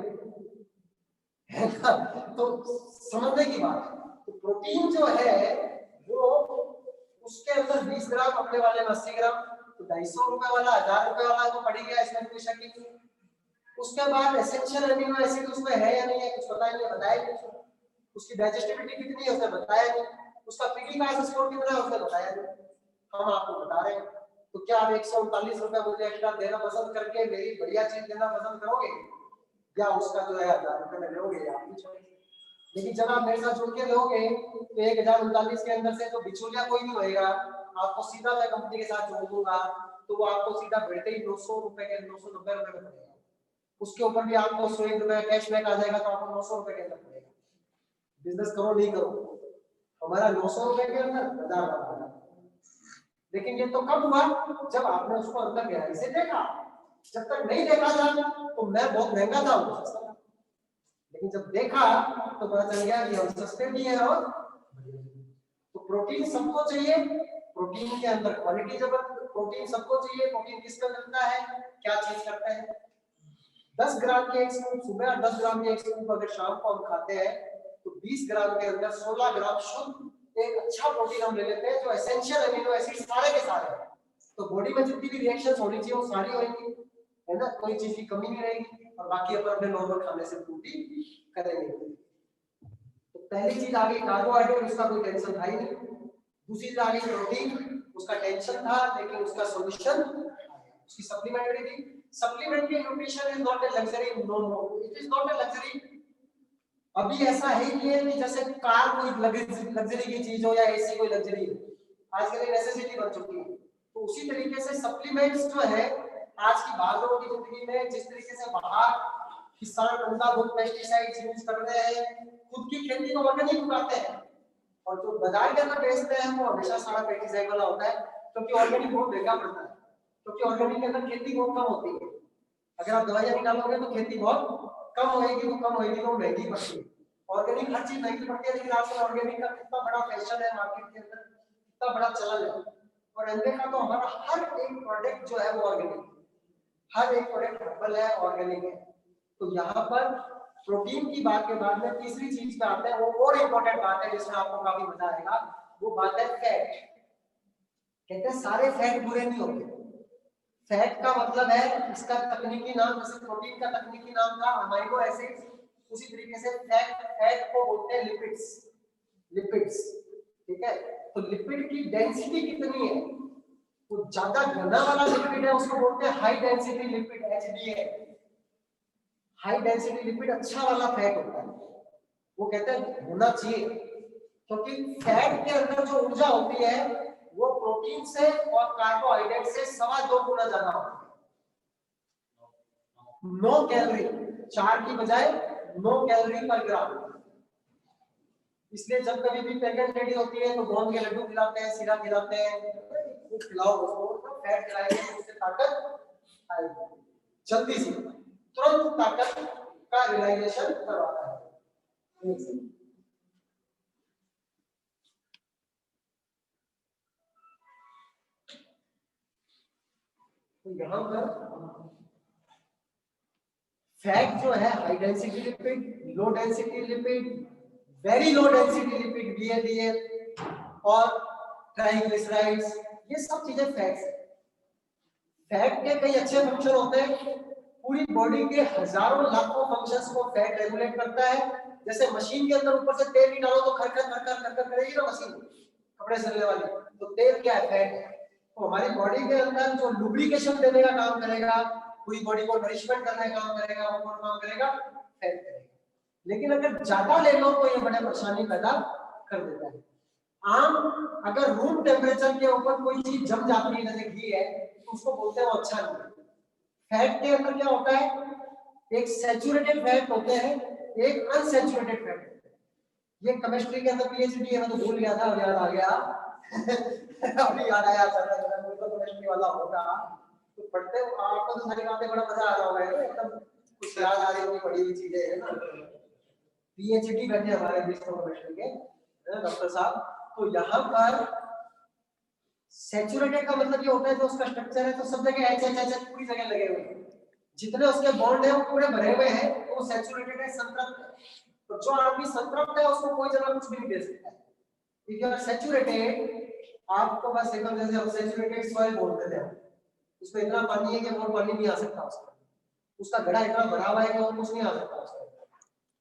है ना। तो समझने की बात है। तो प्रोटीन जो है वो उसके अंदर 20 ग्राम, अपने वाले में 80 ग्राम, तो 250 रुपए वाला 1000 रुपए वाला तो पड़ गया, इसमें कोई शक नहीं। उसके बाद एसेंशियल अमीनो एसिड उसमें है या नहीं है कुछ पता ही नहीं, बताया नहीं। उसकी डाइजेस्टिबिलिटी कितनी है उसने बताया नहीं, उसका पीडीकास स्कोर कितना है उसने बताया नहीं, हम आपको बता रहे हैं। तो क्या आप 139 रुपए मुझे एक्स्ट्रा देना पसंद करके मेरी बढ़िया चीज देना पसंद करोगे, या उसका जो है 1000 रुपए में लोगे, आपकी चॉइस। लेकिन जब आप मेरे साथ जुड़ के लोगे तो 1039 के अंदर से तो बिचौलिया कोई नहीं होएगा, आपको सीधा मैं कंपनी के साथ जोड़ दूंगा, तो वो आपको सीधा बढ़ते ही 900 रुपए के 990 रुपए में पड़ेगा। उसके ऊपर भी आपको 101 रुपए कैशबैक आ जाएगा, तो आपको 900 रुपए के अंदर पड़ेगा। बिजनेस करो नहीं करो, हमारा 900 रुपए के अंदर 1000 का। लेकिन ये तो कब हुआ जब आपने उसको अंदर गहराई से देखा। जब तक नहीं देखा था तो मैं बहुत महंगा था वो सस्ता था, लेकिन जब देखा तो पता चल गया कि हम सस्ते भी हैं और तो प्रोटीन सबको चाहिए, प्रोटीन के अंदर क्वालिटी जबरदस्त, प्रोटीन सबको चाहिए। प्रोटीन किसमें मिलता है, क्या चीज करता है, 10 ग्राम की एक स्कूप सुबह और 10 ग्राम की एक स्कूप अगर शाम को हम खाते हैं तो 20 ग्राम के अंदर 16 ग्राम शुद्ध एक अच्छा प्रोटीन हम ले लेते हैं, जो एसेंशियल अमीनो एसिड सारे के सारे। तो बॉडी में जितनी भी रिएक्शंस होनी चाहिए वो सारी होंगी, है ना, कोई चीज की कमी नहीं रहेगी, और बाकी अपन अपने नॉर्मल खाने से पूर्ति करेंगे। तो पहली चीज आ गई कार्बोहाइड्रेट, उसका कोई टेंशन था ही नहीं। दूसरी चीज आ गई प्रोटीन, उसका टेंशन था लेकिन उसका सॉल्यूशन उसकी सप्लीमेंट्री थी। Supplementary nutrition is not a luxury, no no it is not a luxury. अभी ऐसा है ही नहीं कि जैसे कार कोई लग्जरी की चीज हो या एसी कोई लग्जरी हो, आजकल एक नेसेसिटी बन चुकी है। तो उसी तरीके से सप्लीमेंट्स जो है आज की भागदौड़ की जिंदगी में, जिस तरीके से बाहर किसान अंधाधुंध पेस्टिसाइड्स यूज कर रहे हैं, खुद की खेती को ऑर्गेनिक उगाते हैं, और जो बाजार के अंदर बेचते हैं वो हमेशा सारा पेस्टिसाइड वाला होता है, क्योंकि ऑर्गेनिक बहुत महंगा पड़ता है, क्योंकि ऑर्गेनिक के अंदर खेती बहुत कम होती है। अगर आप दवाइयां निकालोगे तो खेती बहुत कम होएगी, तो कम होएगी तो महंगी पड़ती है। ऑर्गेनिक हर चीज महंगी पड़ती है, लेकिन आजकल ऑर्गेनिक का कितना बड़ा फैशन है मार्केट के अंदर, कितना बड़ा चलन है। और अनदेखा तो हमारा हर एक प्रोडक्ट जो है वो ऑर्गेनिक है, हर एक प्रोडक्ट हर्बल है, ऑर्गेनिक है। तो यहाँ पर प्रोटीन की बात के बाद में तीसरी चीज पे आते हैं, वो और इंपॉर्टेंट बात है जिसमें आपको काफी मजा आएगा, वो बात है फैट। कहते हैं सारे फैट बुरे नहीं होते। फैट का मतलब है, इसका तकनीकी नाम जैसे प्रोटीन का तकनीकी नाम था अमाइनो एसिड्स, उसी तरीके से फैट को बोलते हैं लिपिड्स। लिपिड्स, ठीक है। तो लिपिड की डेंसिटी कितनी है, तो ज्यादा घना वाला लिपिड है उसको बोलते हैं high density lipid, HDL. High density lipid अच्छा वाला फैट होता है, वो कहते हैं होना चाहिए, क्योंकि फैट के अंदर जो ऊर्जा होती है वो प्रोटीन से और कार्बोहाइड्रेट से 2.25 गुना ज्यादा होती है। 9 कैलोरी, 4 की बजाय 9 कैलोरी पर ग्राम। इसलिए जब कभी भी प्रेग्नेंट लेडी होती है तो गोंद के लड्डू खिलाते हैं, सीरा खिलाते हैं, खूब खिलाओ उसको, फैट खिलाएंगे तो उससे ताकत आएगी, जल्दी से तुरंत ताकत का रियलाइजेशन करवाता है। तो यहाँ पर फैट जो है high density lipid, low density lipid, very low density lipid VLDL और ट्राइग्लिसराइड्स, ये सब चीजें फैट्स हैं। फैट के कई अच्छे फंक्शन होते हैं, पूरी बॉडी के हजारों लाखों फंक्शंस को फैट रेगुलेट करता है। जैसे मशीन के अंदर ऊपर से तेल नहीं डालो तो खरखर करेगी ना मशीन, कपड़े सिलने वाली, तो तेल क्या है, फैट है। तो हमारी बॉडी के अंदर जो लुब्रिकेशन देने का काम करेगा, पूरी बॉडी को नरिशमेंट करने का काम करेगा, वो कौन काम करेगा, फैट करेगा। लेकिन अगर ज्यादा ले लो तो ये बड़े परेशानी पैदा कर देता है। आम अगर रूम टेम्परेचर के ऊपर कोई चीज जम जाती है जैसे घी है, तो उसको बोलते हैं वो अच्छा नहीं है। फैट के अंदर क्या होता है, एक सैचुरेटेड फैट होते हैं, एक अनसैचुरेटेड फैट। ये केमिस्ट्री के अंदर पीएचडी है, मैं तो भूल गया था, अब याद आ गया अभी याद आया, तो केमिस्ट्री वाला होगा तो पढ़ते हो आपको तो सारी बातें बड़ा मजा आ रहा होगा, एकदम कुछ याद आ रही होगी, पढ़ी हुई चीजें है ना। पीएचडी करते हमारे बीच में केमिस्ट्री के डॉक्टर साहब। तो यहाँ पर सैचुरेटेड का मतलब ये होता है जो उसका स्ट्रक्चर है तो सब जगह एच पूरी जगह लगे हुए हैं, जितने उसके बॉन्ड है वो पूरे भरे हुए हैं, तो वो सैचुरेटेड है, संतृप्त है। तो जो आदमी संतृप्त है उसको कोई जगह कुछ भी नहीं दे सकता है। इफ यू आर सैचुरेटेड, आपको बस एकदम जैसे हम सैचुरेटेड सॉइल बोलते थे, उसमें इतना पानी है कि और पानी नहीं आ सकता उसका, उसका गड्ढा इतना भरा हुआ है कि और कुछ नहीं आ सकता उसका,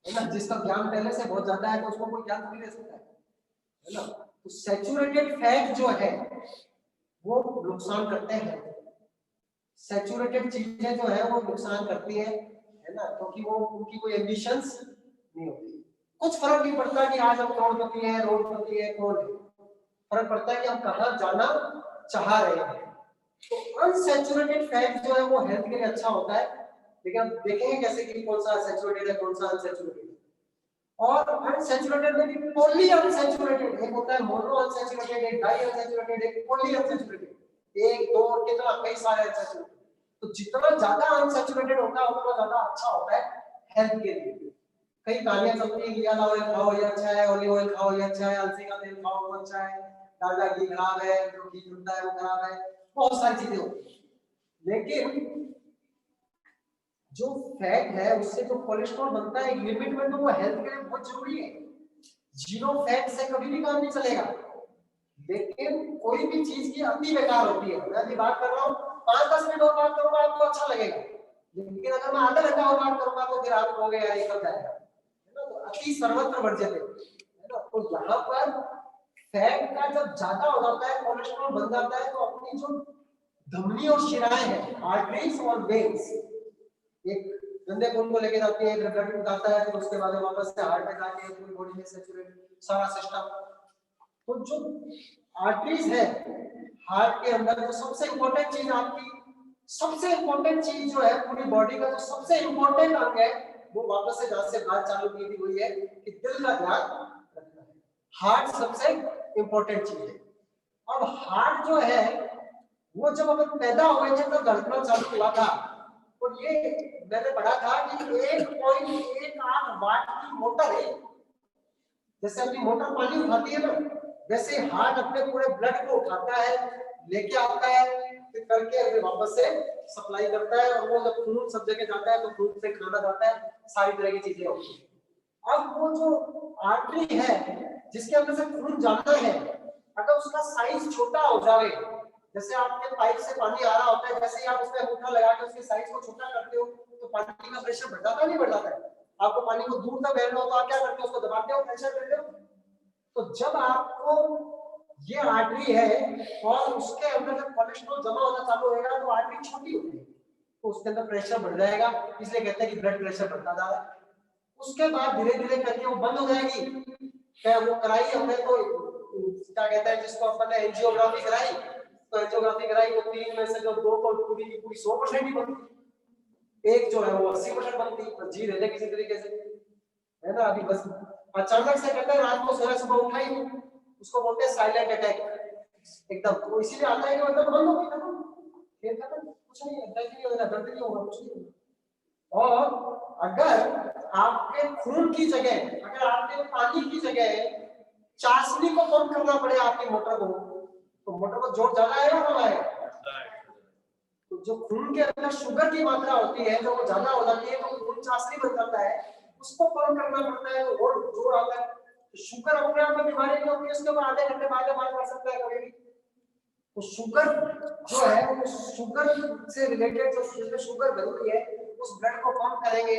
है ना। जिसका ज्ञान पहले से बहुत ज्यादा है तो उसको कोई ज्ञान नहीं दे सकता है ना। तो सैचुरेटेड फैट जो है वो नुकसान करते हैं, सैचुरेटेड चीजें जो है वो नुकसान करती है ना, क्योंकि वो उनकी कोई एम्बिशंस नहीं होती। कुछ फर्क नहीं पड़ता कि आज हम करोड़पति हैं, रोडपति हैं, कौन है, फर्क पड़ता है कि हम कहाँ जाना चाह रहे हैं। तो अनसैचुरेटेड फैट जो है वो हेल्थ के लिए अच्छा होता है, लेकिन हम देखेंगे कैसे कि कौन सा सैचुरेटेड है कौन सा अनसैचुरेटेड है। और अनसैचुरेटेड में भी पॉली अनसैचुरेटेड, एक होता है मोनो अनसैचुरेटेड, एक डाई अनसैचुरेटेड, एक पॉली अनसैचुरेटेड, एक दो और कितना कई सारे अनसैचुरेटेड। तो जितना ज्यादा अनसैचुरेटेड होता है उतना ज्यादा अच्छा होता है हेल्थ के लिए। कई कहानियां चलती है, लिया ऑयल खाओ ये अच्छा है, ऑलिव ऑयल खाओ ये अच्छा है, अलसी का तेल खाओ वो अच्छा है, डालडा घी खराब है, जो घी बनता है वो खराब है, बहुत सारी चीजें होती है। लेकिन जो फैट है उससे जो कोलेस्ट्रॉल बनता है एक लिमिट में, तो वो हेल्थ के लिए बहुत जरूरी है। जीरो फैट से कभी भी काम नहीं चलेगा। लेकिन कोई भी चीज की अति बेकार होती है। मैं अभी बात कर रहा हूँ, 5-10 मिनट और बात करूंगा आपको अच्छा लगेगा, लेकिन अगर मैं आधा घंटा और बात करूंगा तो फिर आप कहोगे यार ये कब जाएगा, है ना। तो अति सर्वत्र वर्ज्यते, है ना। तो यहाँ पर फैट का जब ज्यादा हो जाता है, कोलेस्ट्रॉल बन जाता है, तो अपनी जो धमनी और शिराएं हैं, आर्टरीज और वेन्स, एक गंदे खून को लेके जाती है, ब्लड उठाता है, फिर उसके बाद वापस से हार्ट में जाके पूरी बॉडी में सैचुरेट सारा सिस्टम। तो जो आर्टरीज है हार्ट के अंदर, जो सबसे इंपॉर्टेंट चीज आपकी, सबसे इंपॉर्टेंट चीज जो है पूरी बॉडी का, जो सबसे इंपॉर्टेंट अंग है, वो वापस से जहां से बात चालू की थी वही है कि दिल का ध्यान रखना है। हार्ट सबसे इंपॉर्टेंट चीज है। अब हार्ट जो है वो जब अपन पैदा हुए थे तो धड़कना चालू हुआ था, और ये मैंने पढ़ा था कि 1.18 वाट की मोटर है। जैसे अपनी मोटर पानी उठाती है ना, वैसे हार्ट अपने पूरे ब्लड को उठाता है, लेके आता है, फिर करके फिर वापस से सप्लाई करता है, और वो जब खून सब जगह जाता है तो खून से खाना जाता है, सारी तरह की चीजें होती है। अब वो जो आर्टरी है जिसके अंदर से खून जाना है, अगर उसका साइज छोटा हो जाए, जैसे आपके पाइप से पानी आ रहा होता है, जैसे ही आप उसमें अंगूठा लगा के उसके साइज को छोटा करते हो तो पानी का प्रेशर बढ़ जाता है, नहीं बढ़ जाता है। आपको पानी को दूर तक बहना हो तो आप क्या करते हो, उसको दबाते हो, प्रेशर करते हो। तो जब आपको ये आर्टरी है और उसके अंदर जब कोलेस्ट्रॉल जमा होना चालू होगा तो आर्टरी छोटी होती है, तो उसके अंदर प्रेशर बढ़ जाएगा, इसलिए कहते हैं कि ब्लड प्रेशर बढ़ता जा रहा है। उसके बाद धीरे धीरे करके वो बंद हो जाएगी। क्या वो कराई हमने, तो क्या कहते हैं जिसको अपन ने एंजियोग्राफी कराई, तो एंजियोग्राफी कराई तो 3 में से जो 2 तो पूरी की पूरी 100% ही बनती, एक जो है वो 80% बनती, तो जी रह जाए किसी तरीके से, है ना। अभी बस अचानक से कहते हैं रात को सोया सुबह उठा ही, उसको बोलते हैं साइलेंट अटैक एकदम। तो इसीलिए आता है कि मतलब बंद हो गई, खत्म, फिर खत्म, कुछ नहीं, अटैक नहीं होगा, दर्द नहीं होगा, कुछ नहीं होगा। और अगर आपके खून की जगह, अगर आपके पानी की जगह चाशनी को पंप करना पड़े आपकी मोटर को, तो मोटर को जोर ज्यादा आएगा कम आएगा। तो जो खून के अंदर शुगर की मात्रा होती है जब वो ज्यादा हो जाती है तो खून चाशनी बन जाता है, उसको पंप करना पड़ता है, तो और जोर आता है। तो शुगर अपने आप में बीमारी नहीं होती है, उसके ऊपर आधे घंटे बाद बात कर सकता है कभी भी। तो शुगर जो है वो शुगर से रिलेटेड, जो जिसमें शुगर बनती है उस ब्लड को पंप करेंगे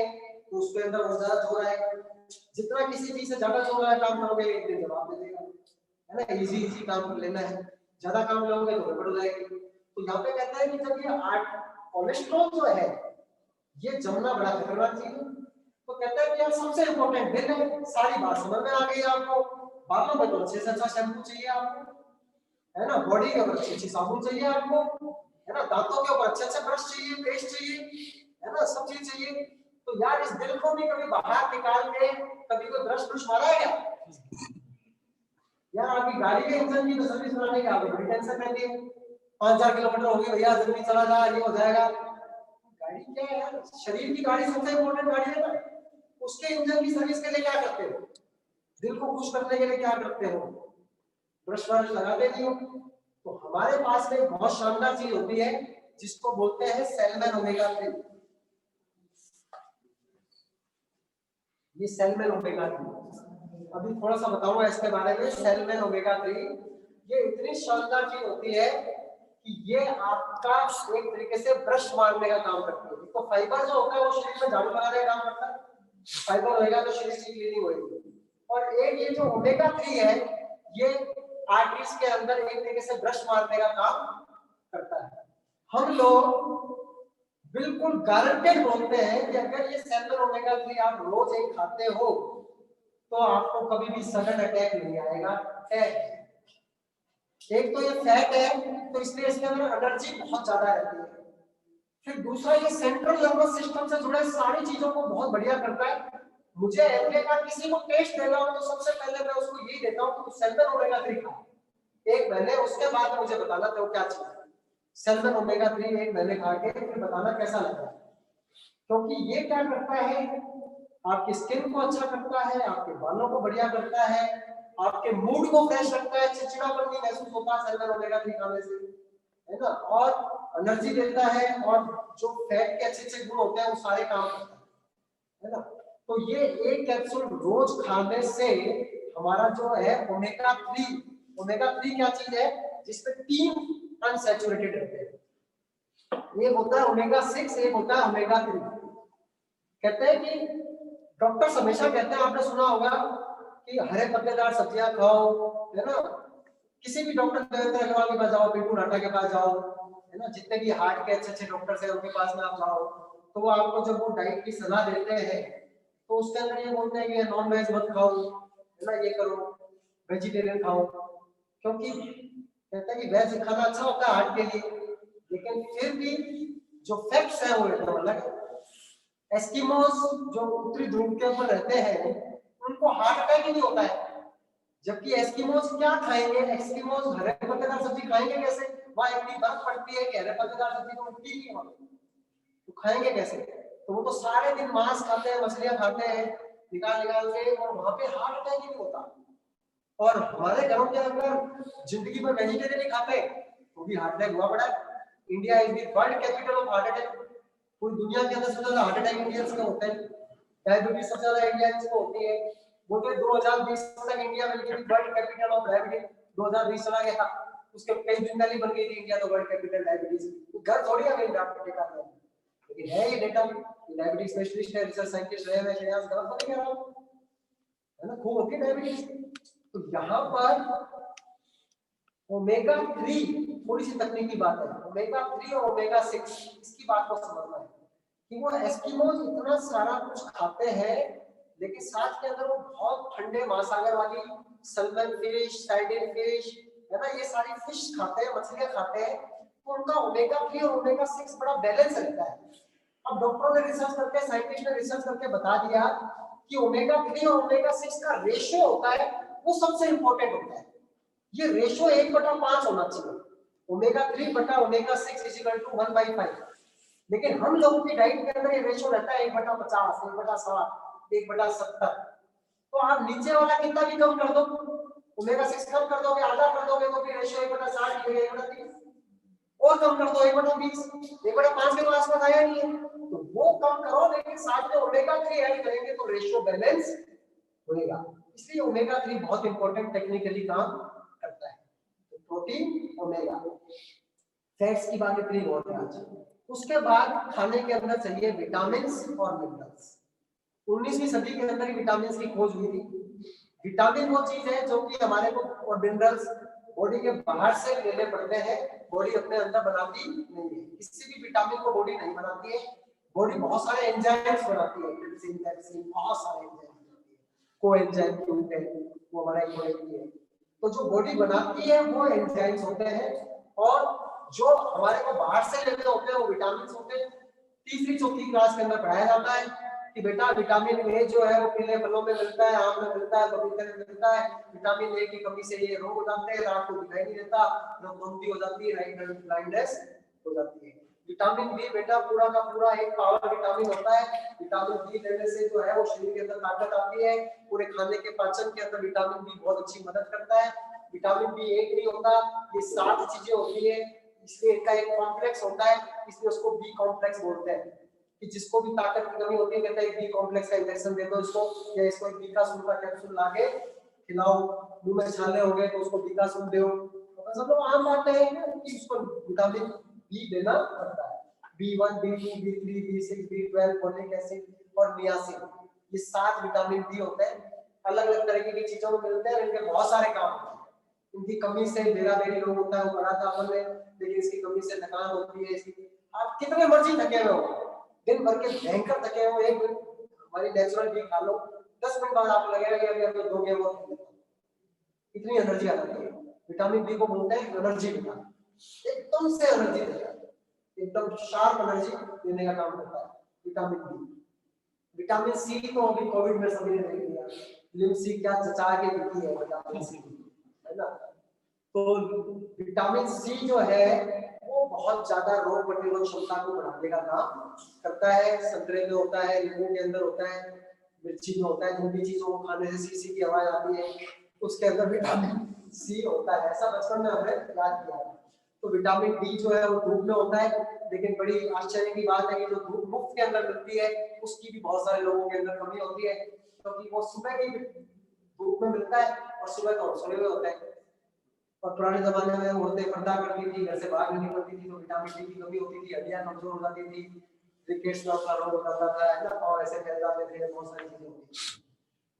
तो उसके अंदर वो ज्यादा जोर आएगा। जितना किसी चीज से ज्यादा जोर वाला काम करोगे एक दिन जवाब दे देगा, है ना। इजी इजी काम कर लेना है, ज्यादा काम करोगे तो गड़बड़ हो जाएगी। तो यहाँ पे कहते हैं कि जब ये कोलेस्ट्रॉल जो है ये जमना बड़ा खतरनाक चीज है। तो कहते हैं कि यार सबसे इंपॉर्टेंट दिन है, सारी बात समझ में आ गई आपको। बालों में तो अच्छे से अच्छा शैम्पू चाहिए आपको, है ना। बॉडी के ऊपर अच्छी अच्छी साबुन चाहिए आपको, है ना। दांतों के ऊपर अच्छे अच्छे ब्रश चाहिए, पेस्ट चाहिए, है ना, सब चीज चाहिए। तो यार इस दिल को भी कभी बाहर निकाल के कभी कोई ब्रश ब्रश मारा है क्या यार। आपकी गाड़ी के इंजन की तो सर्विस कराने की आपको बड़ी टेंशन रहती है, 5,000 किलोमीटर होगी भैया, जल्दी चला जा, ये हो जाएगा। गाड़ी क्या है यार, शरीर की गाड़ी सबसे इंपॉर्टेंट गाड़ी है ना। उसके इंजन की सर्विस के लिए क्या करते हो, दिल को खुश करने के लिए क्या करते हो, ब्रश ब्रश लगाते नहीं हो। तो हमारे पास में बहुत शानदार चीज होती है जिसको बोलते हैं सेलमेन ओमेगा 3। ये सेलमेन ओमेगा 3 अभी थोड़ा सा बताऊंगा इसके बारे में। सेलमेन ओमेगा 3 ये इतनी शानदार चीज होती है कि ये आपका एक तरीके से ब्रश मारने का काम करती है। तो फाइबर जो होता है वो शरीर में झाड़ू लगाने का काम करता है, फाइबर होएगा तो शरीर की क्लीनिंग होगी। और एक ये जो ओमेगा 3 है ये आर्टरीज के अंदर एक तरीके से ब्रश मारने का काम करता है। हम लोग बिल्कुल गारंटेड बोलते हैं कि अगर ये सेलमेन ओमेगा 3 आप रोज एक खाते हो तो आपको कभी भी सडन अटैक नहीं आएगा। एक तो ये फैट है तो इसलिए इसके अंदर एनर्जी बहुत ज्यादा रहती है। फिर दूसरा ये सेंट्रल नर्वस सिस्टम से जुड़े सारी चीजों को बहुत बढ़िया करता है। मुझे एमके का किसी को टेस्ट देना हो तो सबसे पहले मैं उसको यही देता हूँ कि सैल्मन ओमेगा 3 खा, एक महीने, उसके बाद मुझे बताना तो क्या चीज है। सैल्मन ओमेगा 3 एक महीने खा के फिर बताना कैसा लगा, क्योंकि ये क्या करता है, आपकी स्किन को अच्छा करता है, आपके बालों को बढ़िया करता है, आपके मूड को फ्रेश रखता है, चिड़चिड़ापन नहीं महसूस होता सैल्मन ओमेगा 3 खाने से, है ना, और एनर्जी देता है, और जो फैट के अच्छे अच्छे गुण होते हैं वो सारे काम करता है ना। तो ये एक कैप्सूल रोज खाने से हमारा जो है ओमेगा 3, ओमेगा 3 क्या चीज है जिसमें 3 अनसैचुरेटेड रहते हैं, एक होता है ओमेगा 6, एक होता है ओमेगा 3। कहते हैं कि डॉक्टर्स हमेशा कहते हैं, आपने सुना होगा कि हरे पत्तेदार सब्जियां खाओ, है ना, किसी भी डॉक्टर देवेंद्र अग्रवाल के पास जाओ, बिल्कुल नाटा के पास जाओ, है ना, जितने भी हार्ट के अच्छे अच्छे डॉक्टर्स हैं उनके पास में आप जाओ, तो वो आपको जब वो डाइट की सलाह देते हैं तो उसके अंदर ये बोलते हैं कि नॉन वेज मत खाओ, है ना, ये करो, वेजिटेरियन खाओ, क्योंकि कहते हैं कि वेज खाना अच्छा होता है हार्ट के लिए, लेकिन फिर भी जो फैक्ट्स है वो एकदम अलग है। एस्किमोस जो उत्तरी ध्रुव के ऊपर रहते हैं उनको हार्ट अटैक ही नहीं होता है, जबकि एस्किमोस क्या खाएंगे, एस्किमोस हरे पत्तेदार सब्जी खाएंगे कैसे, वहां इतनी बर्फ पड़ती है कि हरे पत्तेदार सब्जी तो उठती नहीं है, तो खाएंगे कैसे, तो वो तो सारे दिन मांस खाते हैं, मछलियां खाते हैं निकाल निकाल के, और वहां पे हार्ट अटैक ही नहीं होता। और हमारे घरों के अंदर जिंदगी में वेजिटेरियन नहीं खाते तो भी हार्ट अटैक हुआ पड़ा है। India is the world capital of heart attack, पूरी दुनिया के अंदर सबसे ज्यादा हार्ट अटैक इंडियंस में होते हैं, डायबिटीज सबसे ज्यादा इंडियंस को होती है। बोलते 2020 तक इंडिया में वर्ल्ड कैपिटल ऑफ डायबिटीज, 2020 चला गया, उसके कई दिन पहले बन गई थी इंडिया तो वर्ल्ड कैपिटल डायबिटीज, घर थोड़ी है मेरी डॉक्टर डेटा में, लेकिन है ये डेटा, डायबिटीज स्पेशलिस्ट है, रिसर्च साइंटिस्ट रहे हैं, श्रेयांश गलत तो नहीं कह रहा हूं, है ना, खूब होती है डायबिटीज। तो यहाँ पर ओमेगा 3 थोड़ी सी तकनीकी बात है, ओमेगा 3 और ओमेगा 6 इसकी बात को समझना है कि वो एस्किमोज इतना सारा कुछ खाते हैं, लेकिन साथ के अंदर वो बहुत ठंडे महासागर वाली सैल्मन फिश, सार्डिन फिश, है ना, ये सारी फिश खाते हैं, मछलियां खाते हैं, तो उनका ओमेगा 3 और ओमेगा 6 बड़ा बैलेंस रहता है। अब डॉक्टरों ने रिसर्च करके, साइंटिस्ट ने रिसर्च करके बता दिया कि ओमेगा 3 और ओमेगा 6 का रेशियो होता है वो सबसे इंपॉर्टेंट होता है, ये रेशियो 1/5 होना चाहिए, ओमेगा 3 बटा ओमेगा 6 इक्वल टू 1/5, लेकिन हम लोगों की डाइट के अंदर ये रेशियो रहता है 1/50, 1/60, 1/70। तो आप नीचे वाला कितना भी कम कर दो, ओमेगा 6 कम कर दोगे, आधा कर दोगे तो भी रेशियो 1/60 की जगह 1/30, और कम कर दो 1/20, 1/5 के तो आसपास आया नहीं है, तो वो कम करो, लेकिन साथ में ओमेगा 3 ऐड करेंगे तो रेशियो बैलेंस होएगा। इसलिए ओमेगा 3 बहुत इंपॉर्टेंट टेक्निकली काम करता है। तो प्रोटीन, ओमेगा, फैट्स की बात इतनी बहुत है आज। उसके बाद खाने के अंदर चाहिए विटामिन और मिनरल्स। 19वीं सदी के अंदर ही विटामिन की खोज हुई थी। विटामिन वो चीज है जो कि हमारे को, और मिनरल्स बॉडी के बाहर से लेने पड़ते हैं, बॉडी अपने अंदर बनाती नहीं है, किसी भी विटामिन को बॉडी नहीं बनाती है, बॉडी बहुत सारे एंजाइम्स बनाती है, ट्रिप्सिन, पेप्सिन, बहुत सारे एंजाइम बनाती है, कोएंजाइम क्यों है वो हमारा एक है। तो जो बॉडी बनाती है वो एंजाइम्स होते हैं, और जो हमारे को बाहर से लेने होते हैं वो विटामिन होते हैं। तीसरी चौथी क्लास के अंदर पढ़ाया जाता है कि बेटा विटामिन ए जो है वो पीले फलों में मिलता है, आम में मिलता है, पपीते में मिलता है, विटामिन ए की कमी से ये रोग हो जाते हैं, रात को दिखाई नहीं देता, नसबंदी हो जाती है, नाइट ब्लाइंडनेस हो जाती है। विटामिन बी बेटा पूरा का पूरा एक पावर विटामिन होता है, विटामिन बी लेने से जो है वो शरीर के अंदर ताकत आती है, पूरे खाने के पाचन के अंदर विटामिन बी बहुत अच्छी मदद करता है। विटामिन बी एक नहीं होता, ये 7 चीजें होती है, इसलिए इनका एक कॉम्प्लेक्स होता है, इसलिए उसको बी कॉम्प्लेक्स बोलते हैं। कि जिसको भी ताकत की कमी होती है कहता है बी कॉम्प्लेक्स का इंजेक्शन दे दो इसको, या इसको एक बीकासूल का कैप्सूल लाके खिलाओ, मुंह में छाले हो गए तो उसको बीकासूल दो, तो सब लोग आम बात है कि उसको विटामिन बी देना पड़ता है। B1, B2, B3, B6, B12, folic acid और नियासिन, ये 7 विटामिन बी होते हैं, अलग अलग तरीके की चीजों में मिलते हैं, इनके बहुत सारे काम होते हैं। इनकी कमी से मेरा बेरी रोग होता है, वो बड़ा था अपन में, लेकिन इसकी कमी से थकान होती है, इसकी आप कितने मर्जी थके हुए हो, दिन भर के भयंकर थके हो, एक हमारी नेचुरल घी खा लो, 10 मिनट बाद आपको लगेगा कि अभी आपको 2 गेम और, इतनी एनर्जी आ जाती है। विटामिन बी को बोलते हैं एनर्जी विटामिन, एकदम से एनर्जी देता है, एकदम शार्प एनर्जी देने का काम करता है विटामिन बी। विटामिन सी तो अभी कोविड में सभी ने देख लिया, विटामिन सी क्या चचा के बिकी है विटामिन सी, है ना। तो विटामिन सी जो है वो बहुत ज्यादा रोग प्रतिरोधक क्षमता को बढ़ाने का काम करता है। संतरे में होता है, नींबू के अंदर होता है, मिर्ची में होता है, जिन भी चीजों को खाने से सी सी की आवाज आती है उसके अंदर विटामिन सी होता है। ऐसा बचपन में हमने याद किया। तो विटामिन डी जो है वो धूप में होता है, लेकिन बड़ी आश्चर्य की बात है कि जो धूप मुफ्त के अंदर मिलती है उसकी भी बहुत सारे लोगों के अंदर कमी होती है, क्योंकि वो सुबह की धूप में मिलता है और सुबह तो सोए हुए होते हैं। और पुराने जमाने में औरतें पर्दा करती थी, घर से बाहर नहीं निकलती थी, तो विटामिन डी की कमी होती थी, हड्डियां कमजोर हो जाती थी, रिकेट्स नाम का रोग हो जाता था, है ना, और ऐसे फैल जाते थे, बहुत सारी चीजें होती थी।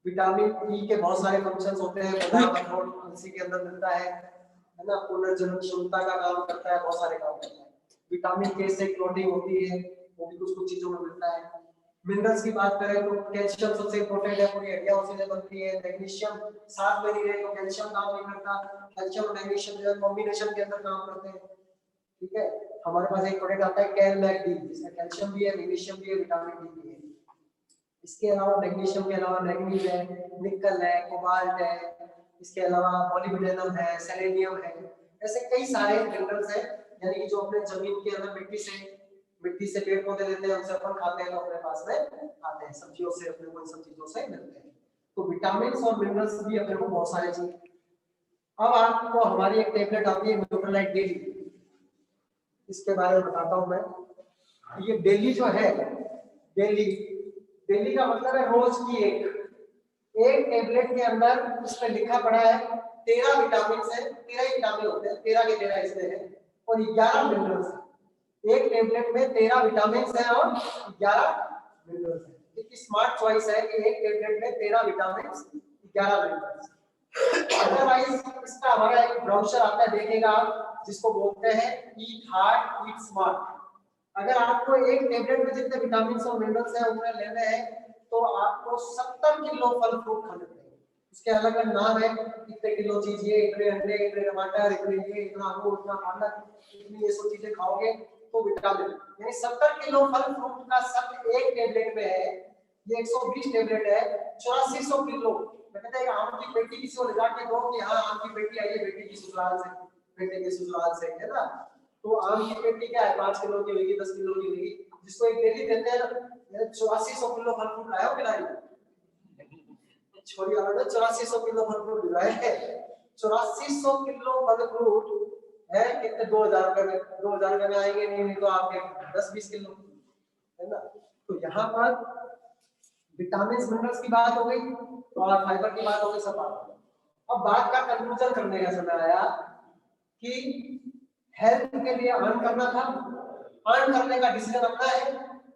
विटामिन ई के बहुत सारे फंक्शंस होते हैं, बादाम अखरोट तुलसी के अंदर मिलता है ना, पुनर्जनन क्षमता का काम करता है, बहुत सारे काम करता है। विटामिन के से क्लोटिंग होती है, वो भी कुछ कुछ चीजों में मिलता है। मिनरल्स की बात करें तो कैल्शियम सबसे इंपॉर्टेंट है, पूरी हड्डियां उसी से बनती है। मैग्नीशियम साथ में नहीं रहे तो कैल्शियम काम नहीं करता, कैल्शियम और मैग्नीशियम जो है कॉम्बिनेशन के अंदर काम करते हैं, ठीक है। हमारे पास एक प्रोडक्ट आता है कैल मैग डी, जिसमें कैल्शियम भी है, मैग्नीशियम भी है, विटामिन डी भी है। इसके अलावा मैग्नीशियम के अलावा मैंगनीज है, निकल है, कोबाल्ट है, इसके अलावा मॉलिब्डेनम है, सेलेनियम है, ऐसे कई सारे मिनरल्स हैं, यानी कि जो अपने जमीन के अंदर मिट्टी से पेड़ पौधे लेते हैं, उनसे अपन खाते हैं तो अपने पास में आते हैं, सब्जियों से अपने को इन सब चीजों से मिलते हैं। तो विटामिन और मिनरल्स भी अपने को बहुत सारे चाहिए। अब आपको हमारी एक टेबलेट आती है न्यूट्रोलाइट डेली, इसके बारे में बताता हूं मैं। ये डेली जो है, डेली डेली का मतलब है रोज की एक टेबलेट के अंदर इस पे लिखा पड़ा है 13 विटामिन है, 13 ही विटामिन होते हैं, 13 के 13 इसमें है और 11 मिनरल्स है। एक टेबलेट में 13 विटामिन है और 11 मिनरल्स है। एक स्मार्ट चॉइस है कि एक टेबलेट में 13 विटामिन 11 मिनरल्स। अदरवाइज इसका हमारा एक ब्राउचर आता है, देखिएगा आप, जिसको बोलते हैं ईट हार्ट ईट स्मार्ट। अगर आपको एक टेबलेट में जितने विटामिन और मिनरल्स हैं उतने लेने हैं तो आपको 70 किलो फल फ्रूट खाने पड़ेंगे। उसके अलग अलग नाम है, इतने किलो चीज ये, इतने अंडे, इतने टमाटर, इतने ये, इतना आलू, इतना पालक, इतनी ये सब चीजें खाओगे तो विटामिन, यानी 70 किलो फल फ्रूट का सब एक टेबलेट में है। ये 120 टेबलेट है, 8400 किलो। मैं कहता है आम की पेटी किसी को ले जाके दो कि हाँ आम की पेटी आई है बेटी की ससुराल से, बेटे के ससुराल से, है ना, तो आम की पेटी क्या है 5 किलो की होगी, 10 किलो की होगी, जिसको एक डेली देते हैं ना, 8400 किलो फल फ्रूट लाया हो कि नहीं? छोरी वालों ने 8400 किलो फल फ्रूट लाए हैं। 8400 किलो फल फ्रूट है कितने, 2000 रुपए में, 2000 रुपए में आएंगे नहीं तो आपके 10-20 किलो, है ना। तो यहाँ पर विटामिन मिनरल्स की बात हो गई और फाइबर की बात हो गई, सब बात। अब बात का कंक्लूजन करने का समय आया कि हेल्थ के लिए अर्न करना था, अर्न करने का डिसीजन अपना है।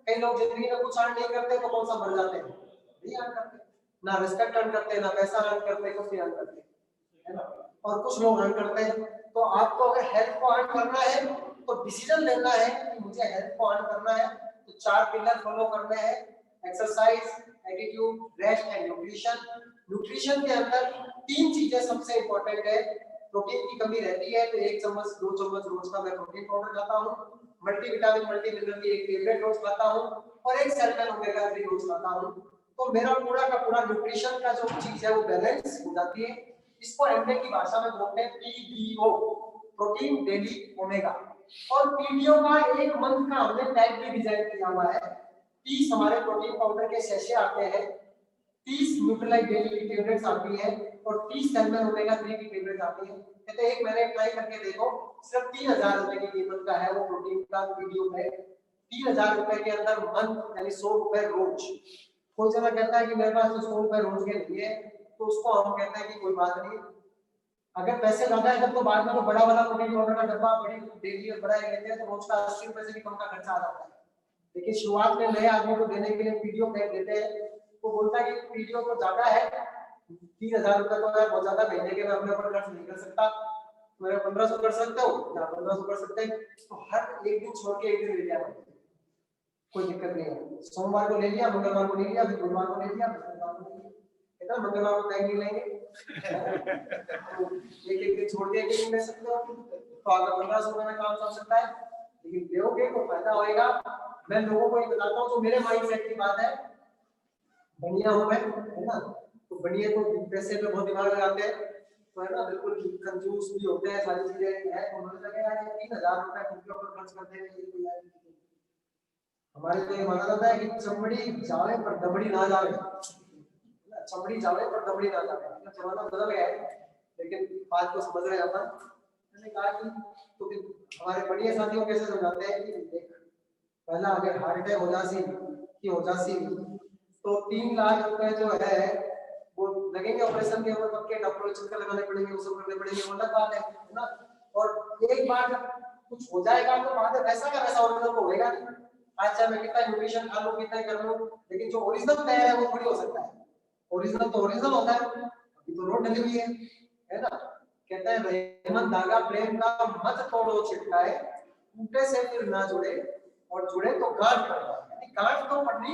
कई लोग जिंदगी में कुछ अर्न नहीं करते तो कौन सा मर जाते हैं, नहीं अर्न करते, ना रिस्पेक्ट अर्न करते, ना पैसा अर्न करते, कुछ नहीं अर्न करते, है ना। और कुछ लोग अर्न करते हैं। तो आपको अगर हेल्थ को अर्न करना है तो डिसीजन लेना है कि मुझे हेल्थ को अर्न करना है, तो 4 पिलर फॉलो करने हैं, exercise, attitude, rest and nutrition. Nutrition के अंदर 3 चीजें सबसे इंपॉर्टेंट है। प्रोटीन की कमी रहती है तो 1 चम्मच 2 चम्मच रोज का मैं प्रोटीन पाउडर खाता हूँ, मल्टीविटामिन मल्टीमिनरल की एक टेबलेट रोज खाता हूँ और एक सेल्फेन ओमेगा 3 रोज खाता हूँ। तो मेरा पूरा का पूरा न्यूट्रिशन का जो चीज है वो बैलेंस हो जाती है। इसको एमए की भाषा में बोलते हैं पीडीओ, प्रोटीन डेली ओमेगा। और पीडीओ का एक मंथ का हमने पैक भी डिजाइन किया हुआ है। 30 हमारे प्रोटीन पाउडर के सैशे आते हैं, 30 न्यूट्रीलाइट डेली की टेबलेट्स आती है और 30 सेल्फेन ओमेगा 3 की टेबलेट्स आती है। कहते हैं एक महीने ट्राई करके देखो, सिर्फ 3000 रुपए की कीमत का है वो प्रोटीन का वीडियो है। 3000 रुपए के अंदर मंथ यानी 100 रुपए रोज। कोई जना कहता है कि मेरे पास तो 100 रुपए रोज के लिए, तो उसको हम कहते हैं कि कोई बात नहीं, अगर पैसे ज्यादा है तो बाद में तो बड़ा वाला प्रोटीन पाउडर का डब्बा बड़ी डेली और बड़ा लेते हैं तो रोज का 80 रुपए से भी कम का खर्चा आ जाता है। लेकिन शुरुआत में नए आदमी को देने के लिए पीडीओ पैक देते हैं, वो बोलता है कि पीडीओ तो ज्यादा है, 3000 रुपए तो यार बहुत ज्यादा, महीने के मैं अपने ऊपर खर्च नहीं कर सकता, मेरा 1500 कर सकते हो या 1500 कर सकते हैं, तो हर एक दिन छोड़ के एक दिन ले लिया, कोई दिक्कत नहीं है। सोमवार को ले लिया, मंगलवार को ले लिया, फिर बुधवार को ले लिया, बृहस्पतिवार को ले लिया, इतना मंगलवार को पैक नहीं लेंगे तो एक एक दिन छोड़ के एक दिन ले सकते हो, तो अगर 1500 में काम चल सकता है, लेकिन दोगे तो फायदा होएगा। मैं लोगों को ये बताता हूँ जो मेरे माइंड सेट की बात है, बढ़िया हूँ मैं, है ना। तो बढ़िया तो पैसे पे बहुत दिमाग लगाते हैं, तो है ना, बिल्कुल कंजूस भी होते हैं, सारी चीजें है। उन्होंने लगे यार 3,000 रुपए खुद के ऊपर खर्च कर देंगे, ये तो यार हमारे तो ये माना जाता है कि चमड़ी जावे पर दबड़ी ना जावे, चमड़ी जावे पर दबड़ी ना जावे। जमाना बदल गया है, लेकिन बात को समझ रहे अपन। मैंने कहा कि तो फिर हमारे बढ़िया साथियों कैसे समझाते हैं कि देख, पहला अगर हार्ट अटैक हो जासी तो 3 लाख रुपए जो है वो लगेंगे ऑपरेशन के ऊपर, पक्के डॉक्टर चक्कर लगाने पड़ेंगे, वो सब करने पड़ेंगे, वो अलग बात है ना। और एक बार जब कुछ हो जाएगा तो बाद में वैसा का वैसा ओरिजिनल तो होएगा नहीं। आज चाहे मैं कितना न्यूट्रिशन खा लूं, कितना कर लूं, लेकिन जो ओरिजिनल तैयार है वो थोड़ी हो सकता है। ओरिजिनल तो ओरिजिनल होता है। अभी तो रोड डली हुई है ना। कहते हैं रेमन धागा प्रेम का मत तोड़ो छिटकाए, टूटे से फिर ना जुड़े, और जुड़े तो गांठ पड़े। यानी गांठ तो पड़नी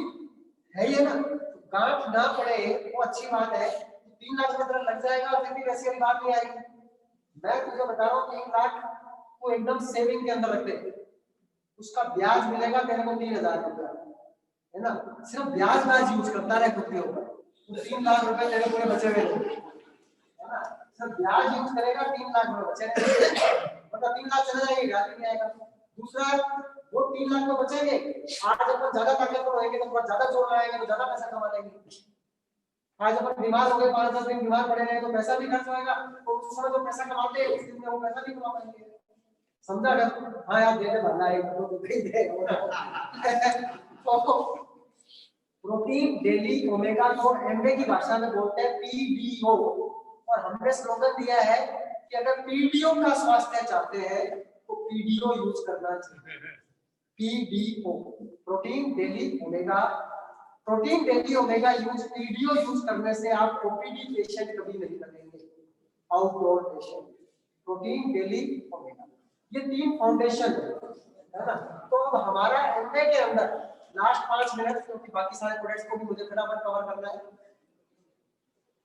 है ही है ना। तो गांठ ना पड़े वो अच्छी बात है। 3 लाख की तरह लग जाएगा फिर भी वैसी बात नहीं आएगी। मैं तुझे बता रहा हूँ 3 लाख को एकदम सेविंग के अंदर रख दे, उसका ब्याज मिलेगा तेरे को 3,000 रुपया, है ना। सिर्फ ब्याज यूज करता रहे खुद के ऊपर, तो 3 लाख रुपए तेरे पूरे बचे हुए है ना। सिर्फ ब्याज यूज करेगा 3 लाख रुपए बचे, मतलब 3 लाख चले जाएंगे, ब्याज नहीं आएगा। दूसरा, वो 3 लाख तो बचेंगे, आज अपन ज्यादा ताकतवर होंगे तो बहुत ज्यादा जोर लगाएंगे तो ज्यादा पैसा कमा लेंगे। आज अपन बीमार हो गए, 5-10 दिन बीमार पड़े रहे तो पैसा भी खर्च होएगा, तो उस समय जो पैसा कमाते हैं उस दिन में वो पैसा भी कमा पाएंगे। समझा? अगर हाँ यार दे दे भला एक तो दे दे। तो प्रोटीन डेली ओमेगा को एमए की भाषा में बोलते हैं पीडीओ, और हमने स्लोगन दिया है कि अगर पीडीओ का स्वास्थ्य चाहते हैं तो पीडीओ यूज करना चाहिए। PDO, protein daily omega. Protein daily omega use, PDO use करने से आप ओपीडी पेशेंट कभी नहीं बनेंगे, outdoor patient. Protein daily omega, ये 3 फाउंडेशन है ना। तो अब हमारा एमए के अंदर लास्ट 5 मिनट, क्योंकि बाकी सारे प्रोडक्ट्स को भी मुझे फटाफट कवर करना है,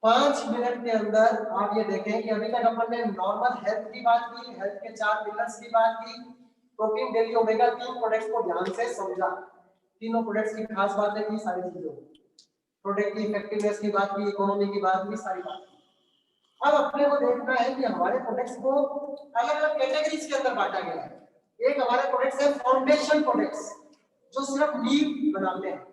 5 मिनट के अंदर आप ये देखें कि अभी तक अपन ने नॉर्मल हेल्थ की बात की, हेल्थ के 4 पिलर्स की बात की, प्रोटीन डेली ओमेगा 3 प्रोडक्ट्स को ध्यान से समझा, तीनों प्रोडक्ट्स की खास बातें की, सारी चीजों, प्रोडक्ट की इफेक्टिवनेस की बात की, इकोनॉमी की बात की, सारी बात। अब अपने को देखना है कि हमारे प्रोडक्ट्स को अलग अलग कैटेगरीज के अंदर बांटा गया है। एक हमारे प्रोडक्ट्स है फाउंडेशन प्रोडक्ट्स जो सिर्फ नींव बनाते हैं,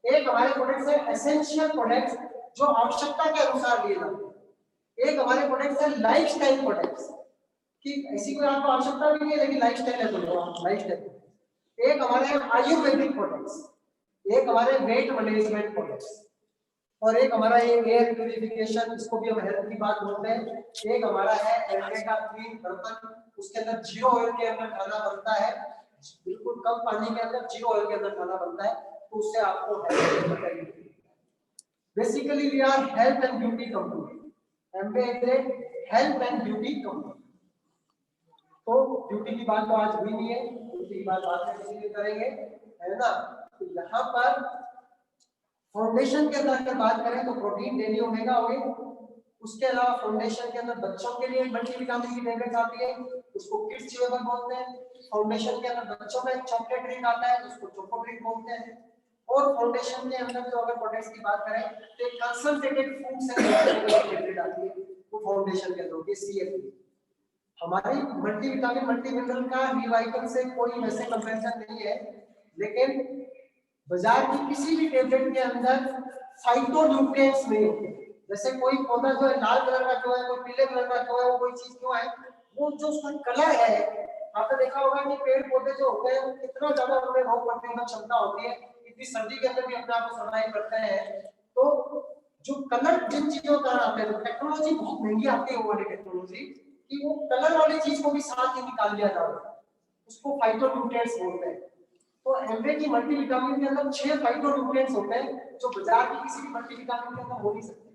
एक हमारे प्रोडक्ट्स है एसेंशियल प्रोडक्ट्स जो आवश्यकता के अनुसार लिए जाते हैं, एक हमारे प्रोडक्ट्स है लाइफस्टाइल प्रोडक्ट्स कि ऐसी कोई आपको आवश्यकता भी नहीं है लेकिन लाइफस्टाइल है तो लो आप लाइफस्टाइल, एक हमारे है आयुर्वेदिक प्रोडक्ट्स, एक हमारे वेट मैनेजमेंट प्रोडक्ट्स, और एक हमारा ये एयर प्यूरिफिकेशन, इसको भी हम हेल्थ की बात बोलते हैं, एक हमारा है एलके का क्लीन बर्तन, उसके अंदर 0 ऑयल के अंदर खाना बनता है, बिल्कुल कम पानी के अंदर 0 ऑयल के अंदर खाना बनता है, तो उससे आपको हेल्थ बताइए। Basically we are health and beauty company, Amway is health and beauty company. तो ब्यूटी की बात तो आज हुई नहीं है, ब्यूटी की बात बाद में किसी दिन करेंगे, है ना। तो यहाँ पर फाउंडेशन के अंदर अगर बात करें तो प्रोटीन डेली ओमेगा हो गई, उसके अलावा फाउंडेशन के अंदर बच्चों के लिए मल्टीविटामिन की टैबलेट आती है, उसको किड्स च्यूएबल बोलते हैं। फाउंडेशन के अंदर बच्चों का एक चॉकलेट ड्रिंक आता है, उसको चोको ड्रिंक बोलते हैं। और फाउंडेशन के अंदर जो अगर प्रोडक्ट्स की बात करें तो एक कंसंट्रेटेड फूड से टैबलेट आती है, वो फाउंडेशन के अंदर होती है सीएफपी। हमारी मल्टीविटामिन मल्टीमिनरल का रिवाइटल से कोई वैसे कंपैरिजन नहीं है, लेकिन बाजार की किसी भी टैबलेट के अंदर फाइटोन्यूट्रिएंट्स नहीं होते। जैसे कोई पौधा जो है लाल कलर का क्यों है, कोई पीले कलर का क्यों है, वो कोई चीज क्यों है, वो जो उसका कलर है, आपने देखा होगा कि पेड़ पौधे जो होते हैं वो कितना ज्यादा उनमें रोग प्रतिरोधक क्षमता होती है, इतनी सर्दी के अंदर भी अपने आप को सर्वाइव करते हैं। तो जो कलर जिन चीजों का आते हैं, तो टेक्नोलॉजी बहुत महंगी आती है वो वाली टेक्नोलॉजी कि वो कलर वाली चीज को भी साथ ही निकाल दिया जाए, उसको फाइटोन्यूट्रिएंट्स बोलते हैं। तो एमवे की मल्टीविटामिन के अंदर 6 फाइटोन्यूट्रिएंट्स होते हैं जो बाजार की किसी भी मल्टीविटामिन के अंदर हो नहीं सकते।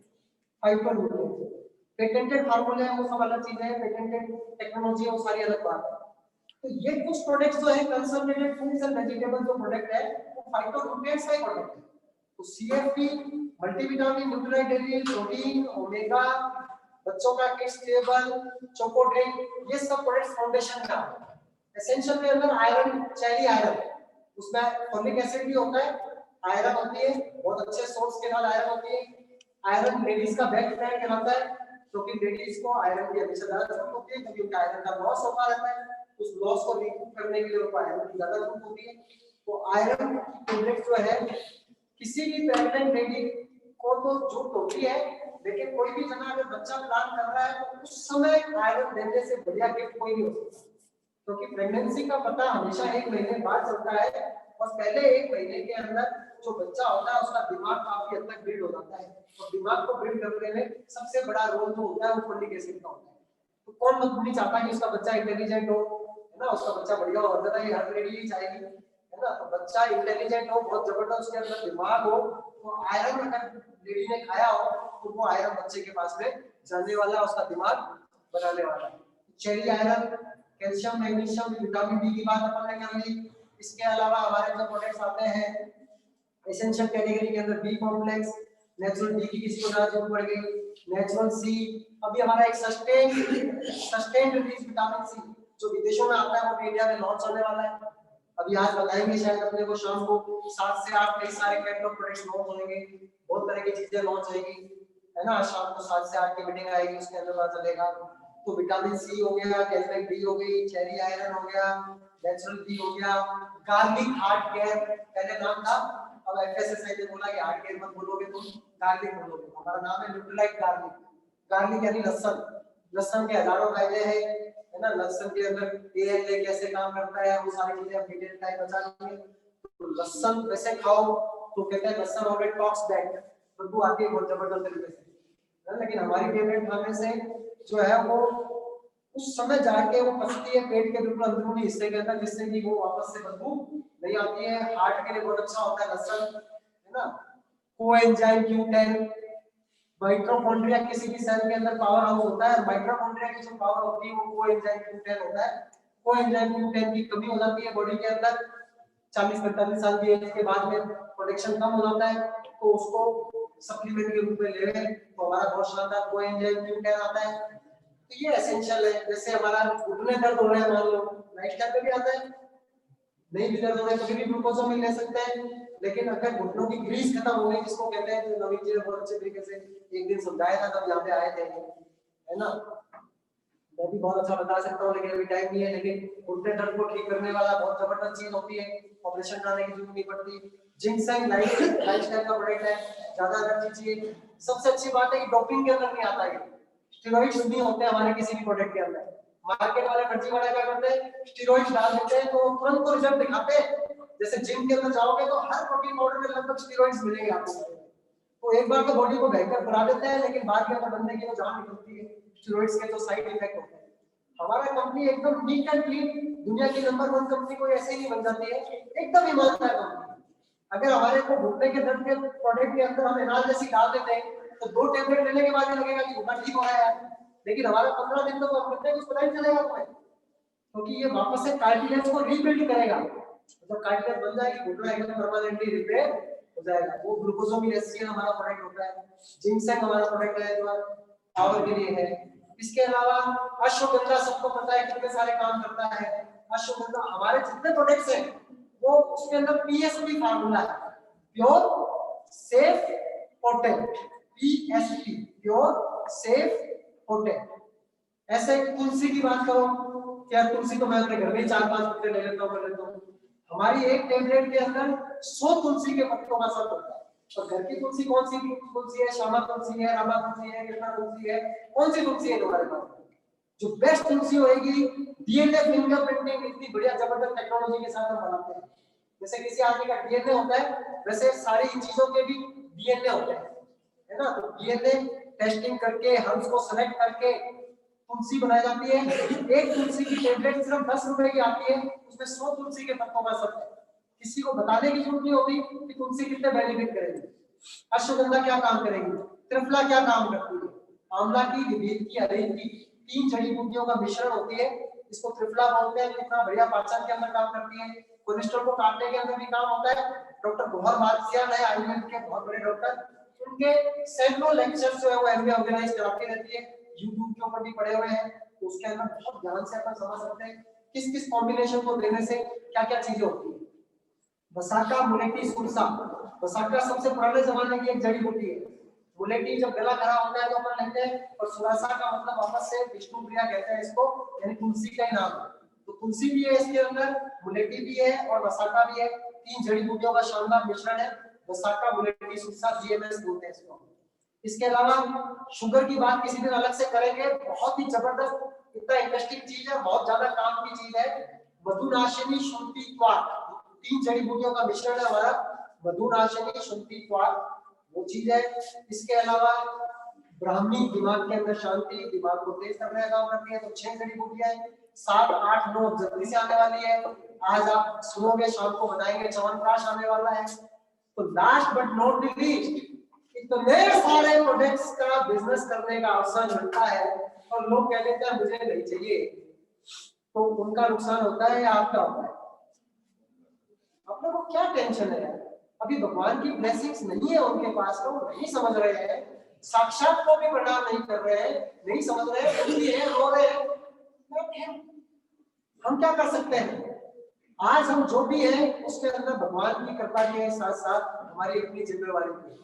फाइटोन्यूट्रिएंट्स पेटेंटेड फार्मूले हैं, वो सब अलग चीजें हैं, पेटेंटेड टेक्नोलॉजी है, वो सारी अलग बात है। तो ये कुछ प्रोडक्ट्स जो है कंसंट्रेटेड फूड्स एंड वेजिटेबल जो प्रोडक्ट है वो फाइटोन्यूट्रिएंट्स का प्रोडक्ट है। तो CFP, multivitamin, nutrient daily, protein, omega, बच्चों का किड्स टेबल, चोको ड्रिंक, ये सब प्रोडक्ट्स फाउंडेशन में आते हैं। एसेंशियल के अंदर आयरन, चेरी आयरन, उसमें फोलिक एसिड भी होता है, आयरन होती है, बहुत अच्छे सोर्स के बाद आयरन होती है। आयरन लेडीज का बेस्ट फ्रेंड कहलाता है, क्योंकि लेडीज को आयरन की हमेशा ज्यादा जरूरत होती है, क्योंकि उनका आयरन का लॉस होता रहता है, उस लॉस को रिकूप करने के लिए उनको आयरन की ज्यादा जरूरत होती है। तो आयरन टेबलेट जो है किसी भी प्रेग्नेंट लेडी को तो जरूरत होती है, लेकिन कोई भी जना अगर बच्चा प्लान कर रहा है तो उस समय आयरन देने से बढ़िया गिफ्ट कोई नहीं हो सकता, क्योंकि प्रेगनेंसी का पता हमेशा 1 महीने बाद चलता है, और पहले 1 महीने के अंदर जो बच्चा होता है उसका दिमाग काफी हद तक बिल्ड हो जाता है, और दिमाग को बिल्ड करने में सबसे बड़ा रोल जो होता है वो फोलिक एसिड का होता है। तो कौन नहीं चाहता कि उसका बच्चा इंटेलिजेंट हो, है ना, उसका बच्चा बढ़िया हो, ज्यादा ये हर लेडी ही चाहेगी, है ना। तो बच्चा इंटेलिजेंट हो, बहुत जबरदस्त उसके अंदर दिमाग हो, तो आयरन अगर लेडी ने खाया हो तो वो आयरन बच्चे के पास में जाने वाला, उसका दिमाग बनाने वाला है। Cherry iron, calcium, magnesium, vitamin D की बात अपन ने कर ली। इसके अलावा हमारे जो प्रोडक्ट्स आते हैं एसेंशियल कैटेगरी के अंदर बी कॉम्प्लेक्स, नेचुरल डी की किसी को ज्यादा जरूरत पड़ गई, नेचुरल सी, अभी हमारा एक सस्टेन रिलीज विटामिन सी जो विदेशों में आता है वो भी इंडिया में लॉन्च होने वाला है। अभी आज बताएंगे शायद अपने को शाम को 7 से 8 कई सारे कैटलॉग प्रोडक्ट्स लॉन्च होंगे, बहुत तरह की चीजें लॉन्च होंगी, है ना। शाम को 7 से 8 की मीटिंग आएगी, उसके अंदर पता चलेगा। तो विटामिन सी हो गया, कैल्शियम डी हो गई, चेरी आयरन हो गया, नेचुरल डी हो गया, गार्लिक हार्ट केयर पहले नाम था, अब एफएसएसआई ने बोला कि हार्ट केयर मत बोलोगे तुम, गार्लिक बोलोगे। हमारा नाम है न्यूट्रीलाइट गार्लिक। गार्लिक यानी लहसुन, लहसुन के हजारों फायदे हैं, है ना। लहसुन के अंदर एएनए कैसे काम करता है वो सारी चीजें हम डिटेल टाइप बता देंगे। तो लहसुन वैसे खाओ तो कहते हैं लहसुन ऑलरेडी टॉक्स बैक, बदबू आती है बहुत जबरदस्त तरीके से, लेकिन हमारी टेबलेट खाने से जो है वो उस समय जाके वो पचती है पेट के बिल्कुल अंदरूनी हिस्से के अंदर, जिससे कि वो वापस से बदबू नहीं आती है। हार्ट के लिए बहुत अच्छा होता है लहसुन, है ना। कोएंजाइम Q10, माइटोकॉन्ड्रिया किसी भी सेल के अंदर पावर हाउस होता है, माइटोकॉन्ड्रिया की जो पावर होती है वो कोएंजाइम Q10 होता है। कोएंजाइम Q10 की कमी हो जाती है बॉडी के अंदर 40-45 साल की एज के बाद में, प्रोडक्शन कम हो जाता है, तो उसको सप्लीमेंट के रूप में ले रहे हैं तो हमारा बहुत शानदार कोएंजाइम Q10 आता है। तो ये एसेंशियल है। जैसे हमारा घुटने दर्द हो रहा है मान लो, नाइट टाइम पे भी आता है, नहीं भी दर्द हो रहा है तो भी ग्लूकोजामिन ले सकते हैं, लेकिन अगर घुटनों की ग्रीस खत्म हो गई जिसको कहते हैं, जो नवीन जी ने बहुत अच्छे तरीके से एक दिन समझाया था तब यहाँ पे आए थे, है ना। मैं भी बहुत अच्छा बता सकता हूँ लेकिन अभी टाइम नहीं है, लेकिन घुटने दर्द को ठीक करने वाला बहुत जबरदस्त चीज होती है, ऑपरेशन कराने की जरूरत नहीं पड़ती। जिंक्सेंग लाइफस्टाइल का प्रोडक्ट है, ज्यादा एनर्जी चाहिए। सबसे अच्छी बात है कि डोपिंग के अंदर नहीं आता है, स्टेरॉइड्स नहीं होते हमारे किसी भी प्रोडक्ट के अंदर। मार्केट वाले फर्जी वाले क्या करते हैं, स्टेरॉइड्स डाल देते हैं तो तुरंत को रिजल्ट दिखाते हैं। जैसे जिम के अंदर जाओगे तो हर प्रोटीन पाउडर में लगभग स्टेरॉइड्स मिलेंगे आपको, तो एक बार तो बॉडी को बेहतर बना देते हैं, लेकिन बाद में तो बंदे की तो जान निकलती है स्टेरॉइड्स के जो साइड इफेक्ट होते हैं। हमारा कंपनी एकदम नीट एंड क्लीन, दुनिया की नंबर 1 कंपनी कोई ऐसे ही नहीं बन जाती है, एकदम ईमानदार कंपनी। अगर हमारे को घुटने के दर्द के प्रोडक्ट के अंदर हम एनाल जैसी डाल देते हैं तो 2 टेबलेट लेने के बाद ही लगेगा कि घुटना ठीक हो रहा है, लेकिन हमारा 15 दिन तो काम करते हैं कुछ पता ही चलेगा तुम्हें, क्योंकि ये वापस से कार्टिलेज को रीबिल्ड करेगा। जब कार्टिलेज बन जाएगी घुटना एकदम परमानेंटली रिपेयर हो जाएगा। वो ग्लूकोजामिन एसिड हमारा प्रोडक्ट होता है, जिंक्सेंग हमारा प्रोडक्ट है जो पावर के लिए है। इसके अलावा अश्वगंधा सबको पता है कितने सारे काम करता है। अश्वगंधा हमारे जितने प्रोडक्ट्स हैं वो उसके अंदर पीएसपी फार्मूला है, pure safe potent, PSP pure safe potent. ऐसे तुलसी की बात करो, क्या तुलसी तो मैं अपने घर में 4-5 पत्ते ले लेता हूँ कर लेता हूँ। हमारी एक टेबलेट के अंदर 100 तुलसी के पत्तों का सर होता है। और घर की तुलसी कौन सी तुलसी है, श्यामा तुलसी है, रामा तुलसी है, कृष्णा तुलसी है, कौन सी तुलसी है तुम्हारे पास? जो बेस्ट तुलसी होगी, डीएनए फिंगरप्रिंटिंग इतनी बढ़िया जबरदस्त टेक्नोलॉजी के साथ हम बनाते हैं। जैसे किसी आदमी का डीएनए होता है वैसे सारी चीजों के भी डीएनए होते हैं, है ना। तो डीएनए टेस्टिंग करके हम उसको सेलेक्ट करके तुलसी बनाई जाती है। एक तुलसी की टेबलेट सिर्फ 10 रुपए की आती है, उसमें 100 तुलसी के पत्तों का सब है। किसी को बताने की जरूरत नहीं होती कि तुलसी कितने बेनिफिट करेगी। अश्वगंधा क्या काम करेगी, त्रिफला क्या काम करती है, आंवला की, विभेद की, अरेंज की 3 जड़ी बूटियों का मिश्रण होती है, इसको त्रिफला बोलते हैं। कितना बढ़िया पाचन के अंदर काम करती है, कोलेस्ट्रॉल को काटने के अंदर भी काम होता है। डॉक्टर गौहर बादशियाह है आयुर्वेद के बहुत बड़े डॉक्टर, उनके सैकड़ों लेक्चर्स जो है वो एमबी ऑर्गेनाइज कराती रहती है, YouTube के ऊपर भी पड़े हुए हैं, तो उसके अंदर बहुत ध्यान से अपन समझ सकते हैं किस किस कॉम्बिनेशन को देने से क्या क्या चीजें होती है। वसाका मुलेटी सुरसा वसाका सबसे पुराने जमाने की एक जड़ी बूटी है। मुलेठी जब गला खराब होता है तो अपन लेते हैं, और सुरासा का मतलब वापस से विष्णु प्रिया कहते हैं इसको, यानी तुलसी का ही नाम है। तो तुलसी भी है इसके अंदर, मुलेठी भी है और वसाका भी है। तीन जड़ी बूटियों का शानदार मिश्रण है। वसाका, मुलेठी, सुरसा, जीएमएस बोलते हैं इसको। इसके अलावा शुगर की बात किसी दिन अलग से करेंगे, बहुत ही जबरदस्त, इतना इंटरेस्टिंग चीज है, बहुत ज्यादा काम की चीज है। मधुनाशिनी, शुंठी, त्वाक, तीन जड़ी बूटियों का मिश्रण है हमारा। मधुनाशिनी, शुंठी, त्वाक वो चीज है। इसके अलावा ब्राह्मी, दिमाग के अंदर शांति, दिमाग को तेज करने का काम करती है। तो 6 जड़ी बूटियां हैं। 7, 8, 9 जल्दी से आने वाली है, आज आप सुनोगे, शाम को बताएंगे। च्यवनप्राश आने वाला है। तो last but not the least, इतने सारे प्रोडक्ट्स का बिजनेस करने का अवसर मिलता है और लोग कह देते हैं मुझे नहीं चाहिए, तो उनका नुकसान होता है या आपका होता है? आप लोगों को क्या टेंशन है? अभी भगवान की ब्लेसिंग्स नहीं है उनके पास, तो नहीं समझ रहे हैं, साक्षात को भी प्रणाम नहीं कर रहे हैं, नहीं समझ रहे हैं, दुखी है, रो रहे हैं। हम क्या कर सकते हैं? आज हम जो भी है उसके अंदर भगवान की कृपा के साथ साथ हमारी अपनी जिम्मेवारी भी है।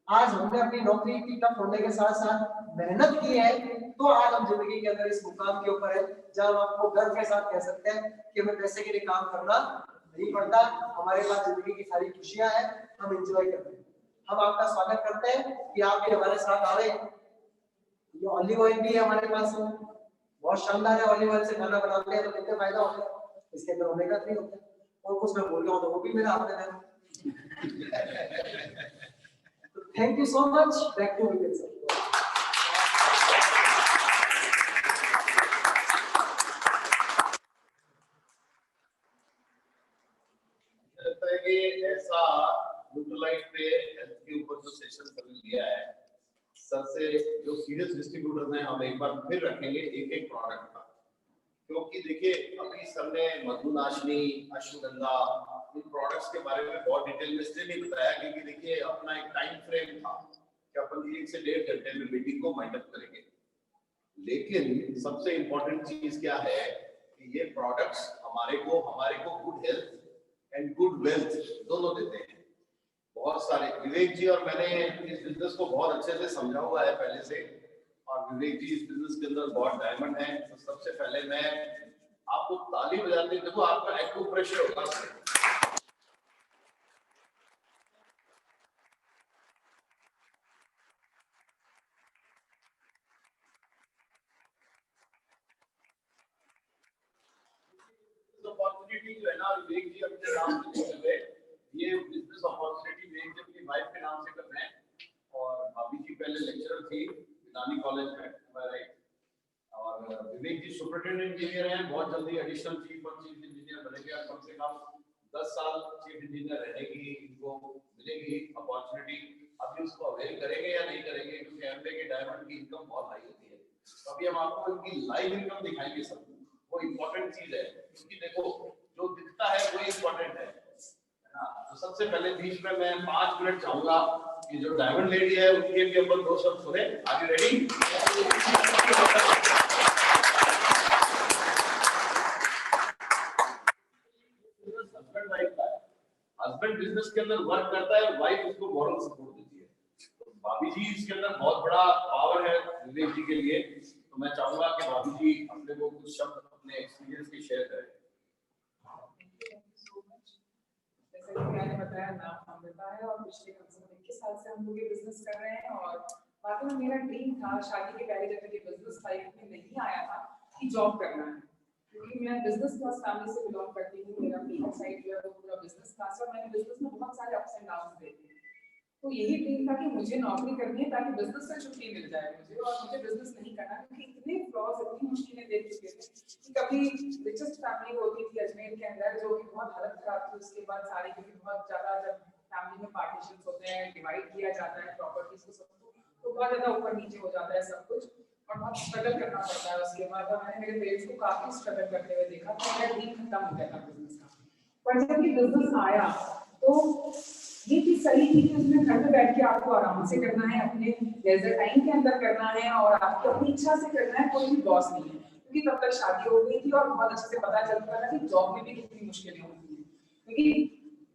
आज हमने अपनी नौकरी की टफ होने के साथ साथ मेहनत की है, तो आज हम जिंदगी के अंदर इस मुकाम के ऊपर है जहां हम आपको गर्व के साथ कह सकते हैं कि हमें पैसे के लिए काम करना नहीं पड़ता। हमारे पास जिंदगी की सारी खुशियां हैं, हम एंजॉय करते हैं। हम आपका स्वागत करते हैं कि आप भी हमारे साथ आवे। ये ऑलिव ऑयल भी है हमारे पास, बहुत शानदार है। ऑलिव ऑयल से खाना बनाते हैं तो कितने फायदा होता है, इसके अंदर ओमेगा 3 होता है। और कुछ मैं बोल रहा हूँ तो वो भी मेरा आपने देना। Thank you so much. Back to Vipin sir. ऐसा न्यूट्रलाइट पे हेल्थ के ऊपर जो सेशन हमने लिया है, सर से जो सीरियस डिस्ट्रीब्यूटर्स हैं, हम एक बार फिर रखेंगे एक एक प्रोडक्ट का, क्योंकि देखिए अभी सर ने मधुनाशिनी, अश्वगंधा, इन प्रोडक्ट्स के बारे में बहुत डिटेल में इसलिए नहीं बताया क्योंकि देखिए अपना एक टाइम फ्रेम था कि अपन 1 से 1.5 घंटे में मीटिंग को वाइंड अप करेंगे। लेकिन सबसे इंपॉर्टेंट चीज क्या है कि ये प्रोडक्ट्स हमारे को good health and good wealth दोनों देते हैं। बहुत सारे विवेक जी और मैंने इस बिजनेस को बहुत अच्छे से समझा हुआ है पहले से, और विवेक जी इस बिजनेस के अंदर बहुत डायमंड है। तो सबसे पहले मैं आपको ताली बजाते देखो, आपका एक्यूप्रेशर होगा सर। अपॉर्चुनिटी जो है ना विवेक जी अपने नाम से कर रहे हैं, ये बिजनेस अपॉर्चुनिटी विवेक जी अपनी वाइफ के नाम से कर रहे हैं। और भाभी जी पहले लेक्चरर थी विधानी कॉलेज में, राइट। और विवेक जी सुपरिटेंडेंट इंजीनियर हैं, बहुत जल्दी एडिशनल चीफ और चीफ इंजीनियर बनेंगे। कम से कम 10 साल चीफ इंजीनियर रहने की इनको मिलेगी अपॉर्चुनिटी। अभी उसको अवेल करेंगे या नहीं करेंगे, क्योंकि एमबीए के डायमंड की इनकम बहुत हाई होती है। तो अभी हम आपको इनकी लाइव इनकम दिखाएंगे सब, वो इम्पोर्टेंट चीज है, क्योंकि देखो जो दिखता है वही इम्पोर्टेंट है ना। तो सबसे पहले बीच में मैं 5 मिनट चाहूंगा कि जो डायमंड लेडी है उनके भी अपन 2 शब्द सुने। Are you ready? Husband business के अंदर वर्क करता है, वाइफ उसको मॉरल सपोर्ट देती है। तो भाभी जी इसके अंदर बहुत बड़ा पावर है विवेक जी के लिए। तो मैं चाहूंगा कि भाभी जी अपने को कुछ शब्द अपने एक्सपीरियंस की शेयर करें। जैसे कि मैंने बताया, नाम अमृता है और पिछले कम से कम 21 साल से हम लोग ये बिजनेस कर रहे हैं। और वाकई में मेरा ड्रीम था शादी के पहले, जब मेरी बिजनेस लाइफ में नहीं आया था कि जॉब करना है, क्योंकि मैं बिजनेस क्लास फैमिली से बिलोंग करती हूँ। मेरा पीएम साइड जो है वो पूरा बिजनेस क्लास है और मैंने बिजनेस में बहुत सारे अप्स एंड डाउन्स देखे हैं। तो यही ड्रीम था कि मुझे नौकरी करनी है ताकि बिजनेस से छुट्टी मिल जाए मुझे, और मुझे बिजनेस नहीं करना, क्योंकि इतने फ्लॉज, इतनी मुश्किलें देख चुके थे कि कभी रिचेस्ट फैमिली होती थी अजमेर के अंदर जो कि बहुत हालत खराब थी, उसके बाद सारी क्योंकि बहुत ज्यादा जब फैमिली में पार्टीशन होते हैं, डिवाइड किया जाता है प्रॉपर्टीज को सबको, तो बहुत ज्यादा ऊपर नीचे हो जाता है सब कुछ और बहुत स्ट्रगल करना पड़ता है। उसके बाद मैंने मेरे पेरेंट्स को काफी स्ट्रगल करते हुए देखा, तो मेरा ड्रीम खत्म हो गया था बिजनेस का। पर जब ये बिजनेस आया तो ये चीज सही थी कि उसमें घर में बैठ के आपको आराम से करना है, अपने लेजर टाइम के अंदर करना है और आपकी अपनी इच्छा से करना है, कोई भी बॉस नहीं है। क्योंकि तब तक शादी हो गई थी और बहुत अच्छे से पता चलता था कि जॉब में भी कितनी मुश्किलें होती हैं, क्योंकि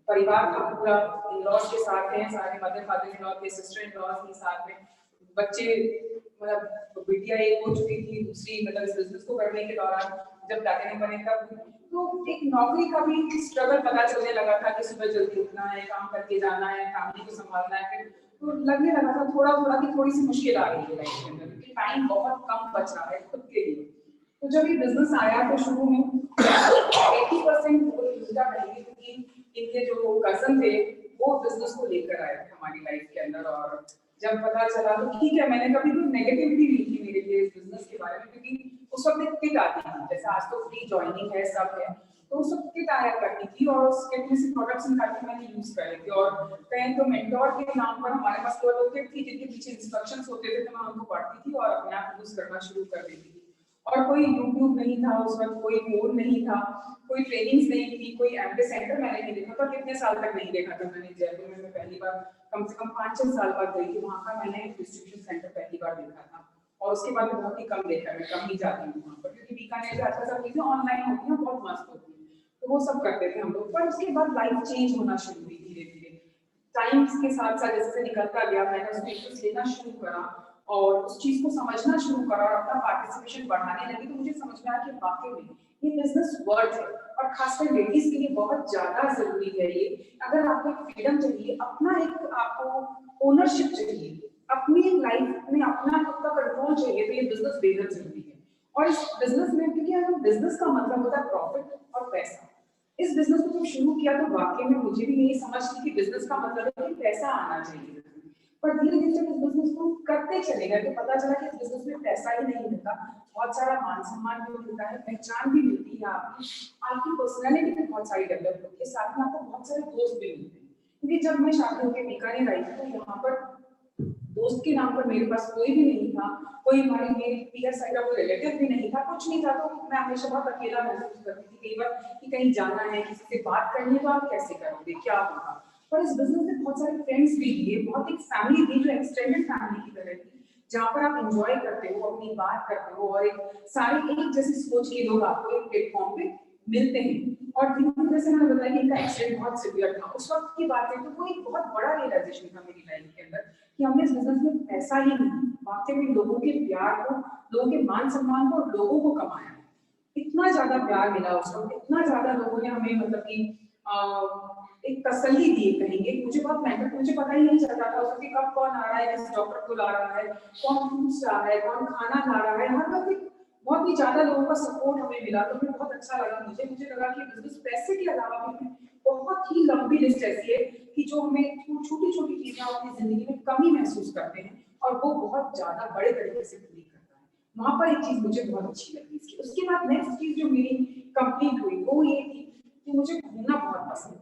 परिवार का पूरा इन-लॉज के साथ हैं, सारे मदर फादर इन लॉ के, सिस्टर इन लॉज के साथ में, बच्चे मतलब बेटियां एक हो चुकी थी, दूसरी मतलब इस बिजनेस को करने के दौरान जब दादा ने बने तब तो एक नौकरी का भी स्ट्रगल पता चलने लगा था कि सुबह जल्दी उठना है, काम करके जाना है, फैमिली को संभालना है, फिर तो लगने लगा था थोड़ा थोड़ा कि थोड़ी सी मुश्किल आ रही है लाइफ के अंदर क्योंकि टाइम बहुत कम बच रहा है खुद के लिए। तो जब ये बिजनेस आया तो शुरू में 80% कहेंगे क्योंकि इनके जो कजन थे वो बिजनेस को लेकर आए थे हमारी लाइफ के अंदर, और जब पता चला तो ठीक है, मैंने कभी कोई नेगेटिविटी नहीं की मेरे लिए इस बिजनेस के बारे में क्योंकि उस वक्त एक किट आती थी, जैसे आज तो फ्री ज्वाइनिंग है सब है, तो उस वक्त किट आया करती थी और उस किट में से प्रोडक्ट्स निकाल के मैंने यूज करे थे। और कहीं तो मेंटोर के नाम पर हमारे पास वो किट थी जिनके पीछे इंस्ट्रक्शंस होते थे, तो मैं उनको पढ़ती थी और अपने आप यूज करना शुरू कर देती थी। और कोई यूट्यूब नहीं था उस वक्त, कोई कोड नहीं था, कोई ट्रेनिंग्स नहीं थी, कोई एमबी सेंटर मैंने नहीं देखा था, कितने साल तक नहीं देखा था मैंने। जयपुर में मैं पहली बार कम से कम 5-6 साल बाद गई थी, वहाँ का मैंने डिस्ट्रीब्यूशन सेंटर पहली बार देखा था और उसके बाद बहुत ही कम देखा, मैं कम ही जाती हूँ वहाँ पर क्योंकि बीकानेर से आजकल सब चीजें ऑनलाइन होती हैं, बहुत मस्त होती है, तो वो सब करते थे हम लोग। पर उसके बाद लाइफ चेंज होना शुरू हुई धीरे धीरे, टाइम के साथ साथ जैसे निकलता गया, मैंने उसमें इंटरेस्ट लेना शुरू करा और उस चीज को समझना शुरू करा और अपना पार्टिसिपेशन बढ़ाने लगी, तो मुझे समझ में आया कि वाकई में ये बिजनेस वर्थ है और खासकर लेडीज के लिए बहुत ज्यादा जरूरी है ये। अगर आपको एक फ्रीडम चाहिए, अपना एक आपको ओनरशिप चाहिए, अपनी लाइफ में अपना खुद का कंट्रोल चाहिए, तो ये बिजनेस बेहद जरूरी है। और इस बिजनेस में क्योंकि बिजनेस का मतलब होता है प्रॉफिट और पैसा, इस बिजनेस को जब शुरू किया तो वाकई में मुझे भी यही समझ थी कि बिजनेस का मतलब है कि पैसा आना चाहिए, पर धीरे धीरे जब इस बिजनेस को करते चले गए तो पता चला कि इस बिजनेस में पैसा ही नहीं मिलता, बहुत सारा मान सम्मान भी मिलता है, पहचान भी मिलती है, आपकी पर्सनैलिटी भी बहुत सारी डेवलप होती है, साथ में आपको बहुत सारे दोस्त भी मिलते हैं। क्योंकि जब मैं शादी होकर बीकानेर आई थी तो यहाँ पर दोस्त के नाम पर मेरे पास कोई भी नहीं था, कोई हमारी मेरी पीयर साइड का कोई रिलेटिव भी नहीं था, कुछ नहीं था, तो मैं हमेशा बहुत अकेला महसूस करती थी कई बार कि कहीं जाना है, किसी से बात करनी है तो आप कैसे करोगे, क्या होगा। पर इस बिजनेस में बहुत सारे फ्रेंड्स भी दिए, बहुत एक फैमिली दी जो एक्सटेंडेड फैमिली की तरह थी, जहाँ पर आप एंजॉय करते हो, अपनी बात करते हो और एक सारे एक जैसी सोच के लोग आपको एक प्लेटफॉर्म पे मिलते हैं। और धीरे से मैंने बताया कि इनका एक्सीडेंट बहुत सिवियर था, उस वक्त की बात है, तो वो एक बहुत बड़ा रियलाइजेशन था मेरी लाइफ के अंदर कि हमने इस बिजनेस में पैसा ही नहीं, वाकई में लोगों के प्यार को, लोगों के मान सम्मान को, लोगों को कमाया। इतना ज्यादा प्यार मिला उस वक्त, इतना ज्यादा लोगों ने हमें मतलब कि एक तसल्ली दी कहेंगे। मुझे बहुत मेहनत, मुझे पता ही नहीं चलता था उसकी कब कौन आ रहा है, किस डॉक्टर को ला रहा है, कौन फ्रूट्स ला रहा है, कौन खाना ला रहा है, हर वक्त बहुत ही ज्यादा लोगों का सपोर्ट हमें मिला, तो हमें बहुत अच्छा लगा। मुझे लगा कि बिजनेस पैसे के अलावा भी बहुत ही लंबी लिस्ट ऐसी है कि जो हमें छोटी छोटी चीजें अपनी जिंदगी में कमी महसूस करते हैं और वो बहुत ज्यादा बड़े तरीके से पूरी करता है। वहां पर एक चीज मुझे बहुत अच्छी लगी इसकी। उसके बाद नेक्स्ट चीज जो मेरी कंप्लीट हुई वो ये थी कि मुझे घूमना बहुत पसंद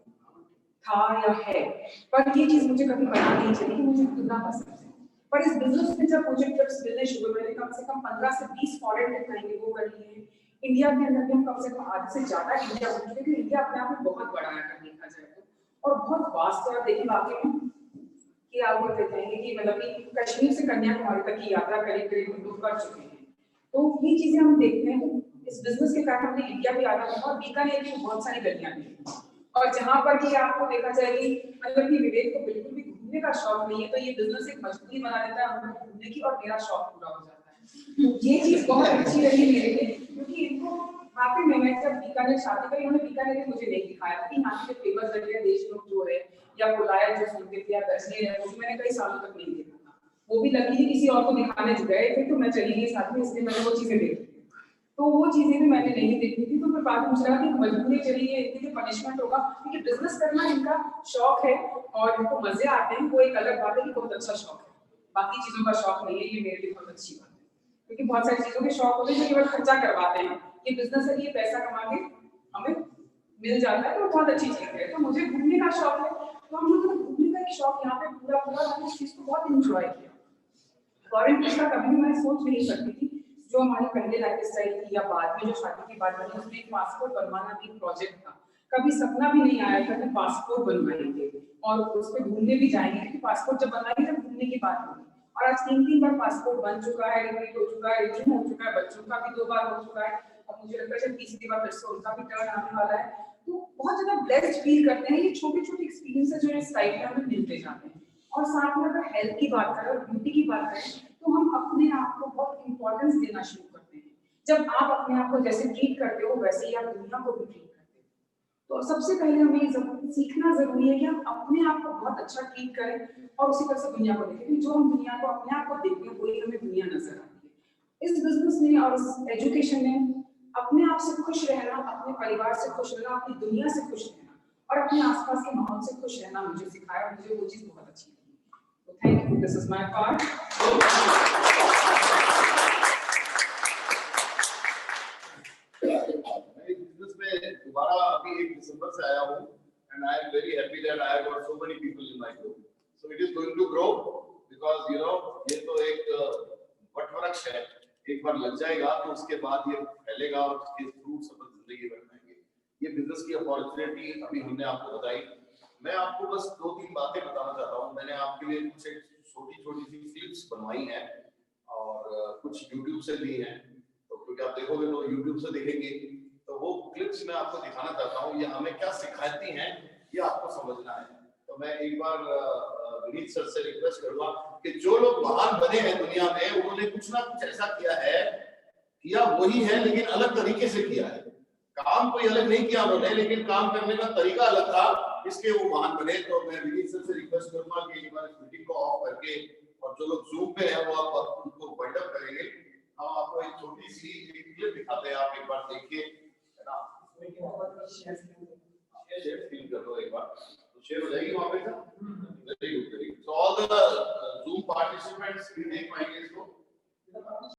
था या है, पर ये चीज मुझे कभी पता नहीं चली कि मुझे घूमना पसंद है। पर इस बिजनेस में जब मुझे ट्रिप्स मिलने शुरू हुए, मैंने कम से कम 15 से 20 फॉरेन ट्रिप करेंगे वो कर लिए हैं। इंडिया के अंदर भी हम कम से कम आधे से ज्यादा इंडिया घूम चुके, क्योंकि इंडिया अपने आप में बहुत बड़ा है अगर देखा जाए तो, और बहुत वास्ट है। देखिए वाकई में कि आप वो कहते हैं कि मतलब कि कश्मीर से कन्याकुमारी तक की यात्रा करीब करीब हम लोग कर चुके हैं। तो ये चीजें हम देखते हैं, तो इस बिजनेस के कारण हमने इंडिया भी आधा घूमा और बीकानेर की बहुत सारी गलियां भी, और जहां पर भी आपको देखा जाए कि मतलब कि विवेक को बिल्कुल भी घूमने का शौक नहीं है, तो ये बिजनेस एक मजबूरी बना देता है हमको घूमने की, और मेरा शौक पूरा हो जाता है। तो ये चीज बहुत अच्छी रही मेरे लिए, क्योंकि इनको वाकई में मैं जब बीकानेर शादी करी, उन्होंने बीकानेर मुझे नहीं दिखाया था कि यहाँ के फेमस जगह देशमुख जो है या बुलाया जो सुनते थे या दर्शनीय है, वो मैंने कई सालों तक नहीं देखा था। वो भी लकी किसी और को दिखाने गए थे तो मैं चली गई साथ में, इसलिए मैंने वो चीजें देखी, तो वो चीजें भी मैंने नहीं देखी थी। तो फिर बाद में मुझे लगा कि मजबूरी चली है, इनके लिए पनिशमेंट होगा, क्योंकि बिजनेस करना इनका शौक है और इनको मजे आते हैं, वो एक अलग बात है कि बहुत अच्छा शौक है, बाकी चीजों का शौक नहीं है, ये मेरे लिए बहुत अच्छी बात है। क्योंकि बहुत सारी चीजों के शौक होते हैं जो केवल खर्चा करवाते हैं, ये बिजनेस है, ये पैसा कमा के हमें मिल जाता है, तो बहुत अच्छी चीज है। तो मुझे घूमने का शौक है, तो हम लोगों ने घूमने का एक शौक यहाँ पे पूरा मैंने इस चीज को बहुत इंजॉय किया। फॉरेन ट्रिप का कभी भी मैं सोच नहीं सकती थी, जो हमारी पहले लाइफ स्टाइल थी या बाद में जो शादी की बात बनी, उसमें एक पासपोर्ट बनवाना भी एक प्रोजेक्ट था। कभी सपना भी नहीं आया था कि पासपोर्ट बनवाएंगे और उस पर घूमने भी जाएंगे, क्योंकि पासपोर्ट जब बनवाएंगे तब घूमने की बात होगी। और आज 3 बार पासपोर्ट बन चुका है, रिपीट हो चुका है, रिन्यू हो चुका है, बच्चों का भी 2 बार हो चुका है, अब मुझे लगता है तीसरी बार फिर से उनका भी टर्न आने वाला है। तो बहुत ज्यादा ब्लेस्ड फील करते हैं। ये छोटे छोटे एक्सपीरियंसेस जो इस लाइफ में हमें मिलते जाते हैं। और साथ में अगर हेल्थ की बात करें और ब्यूटी की बात करें तो हम अपने आप को बहुत इंपॉर्टेंस देना शुरू करते हैं। जब आप अपने आप को जैसे ट्रीट करते हो वैसे ही आप दुनिया को भी ट्रीट करते हो। तो सबसे पहले हमें सीखना जरूरी है कि हम अपने आप को बहुत अच्छा ट्रीट करें और उसी तरह से दुनिया को देखें, क्योंकि जो हम दुनिया को अपने आप को देखते हैं वही हमें दुनिया नजर आती है। इस बिजनेस में और इस एजुकेशन में अपने आप से खुश रहना, अपने परिवार से खुश रहना, अपनी दुनिया से खुश रहना और अपने आसपास के माहौल से खुश रहना मुझे सिखाया और मुझे वो चीज बहुत अच्छी लगी। तो thank you, this is my part. Business में दोबारा अभी 1 दिसंबर से आया हूँ and I am very happy that I have got so many people in my group. So it is going to grow because you know ये तो एक वटवृक्ष है, एक बार लग जाएगा तो उसके बाद ये फैलेगा और उसके फ्रूट्स अपन जिंदगी भर पाएंगे। ये बिजनेस की अपॉर्चुनिटी अभी हमने आपको बताई। मैं आपको बस 2-3 बातें बताना चाहता हूँ। मैंने आपके लिए कुछ छोटी छोटी सी क्लिप्स बनवाई हैं और कुछ YouTube से ली हैं, तो क्योंकि आप देखोगे तो YouTube से देखेंगे तो वो क्लिप्स मैं आपको दिखाना चाहता हूँ। ये हमें क्या सिखाती हैं ये आपको समझना है। तो मैं एक बार विनीत सर से रिक्वेस्ट करूंगा कि जो लोग महान बने हैं दुनिया में उन्होंने कुछ ना कुछ ऐसा किया वही है लेकिन अलग तरीके से किया है। काम कोई अलग नहीं किया उन्होंने, लेकिन काम करने का तरीका अलग था, इसके वो महान बने। तो मैं विनीत सर से रिक्वेस्ट करूंगा कि एक बार इस मीटिंग को ऑफ करके और जो लोग जूम पे हैं वो आप उनको वाइंड अप करेंगे। हम आपको एक छोटी सी क्लिप दिखाते हैं, आप एक बार देखिए, है ना? शेयर फील कर लो एक बार, तो शेयर हो जाएगी वहां पे ना। Very good, very good. So all the zoom participants भी देख पाएंगे इसको।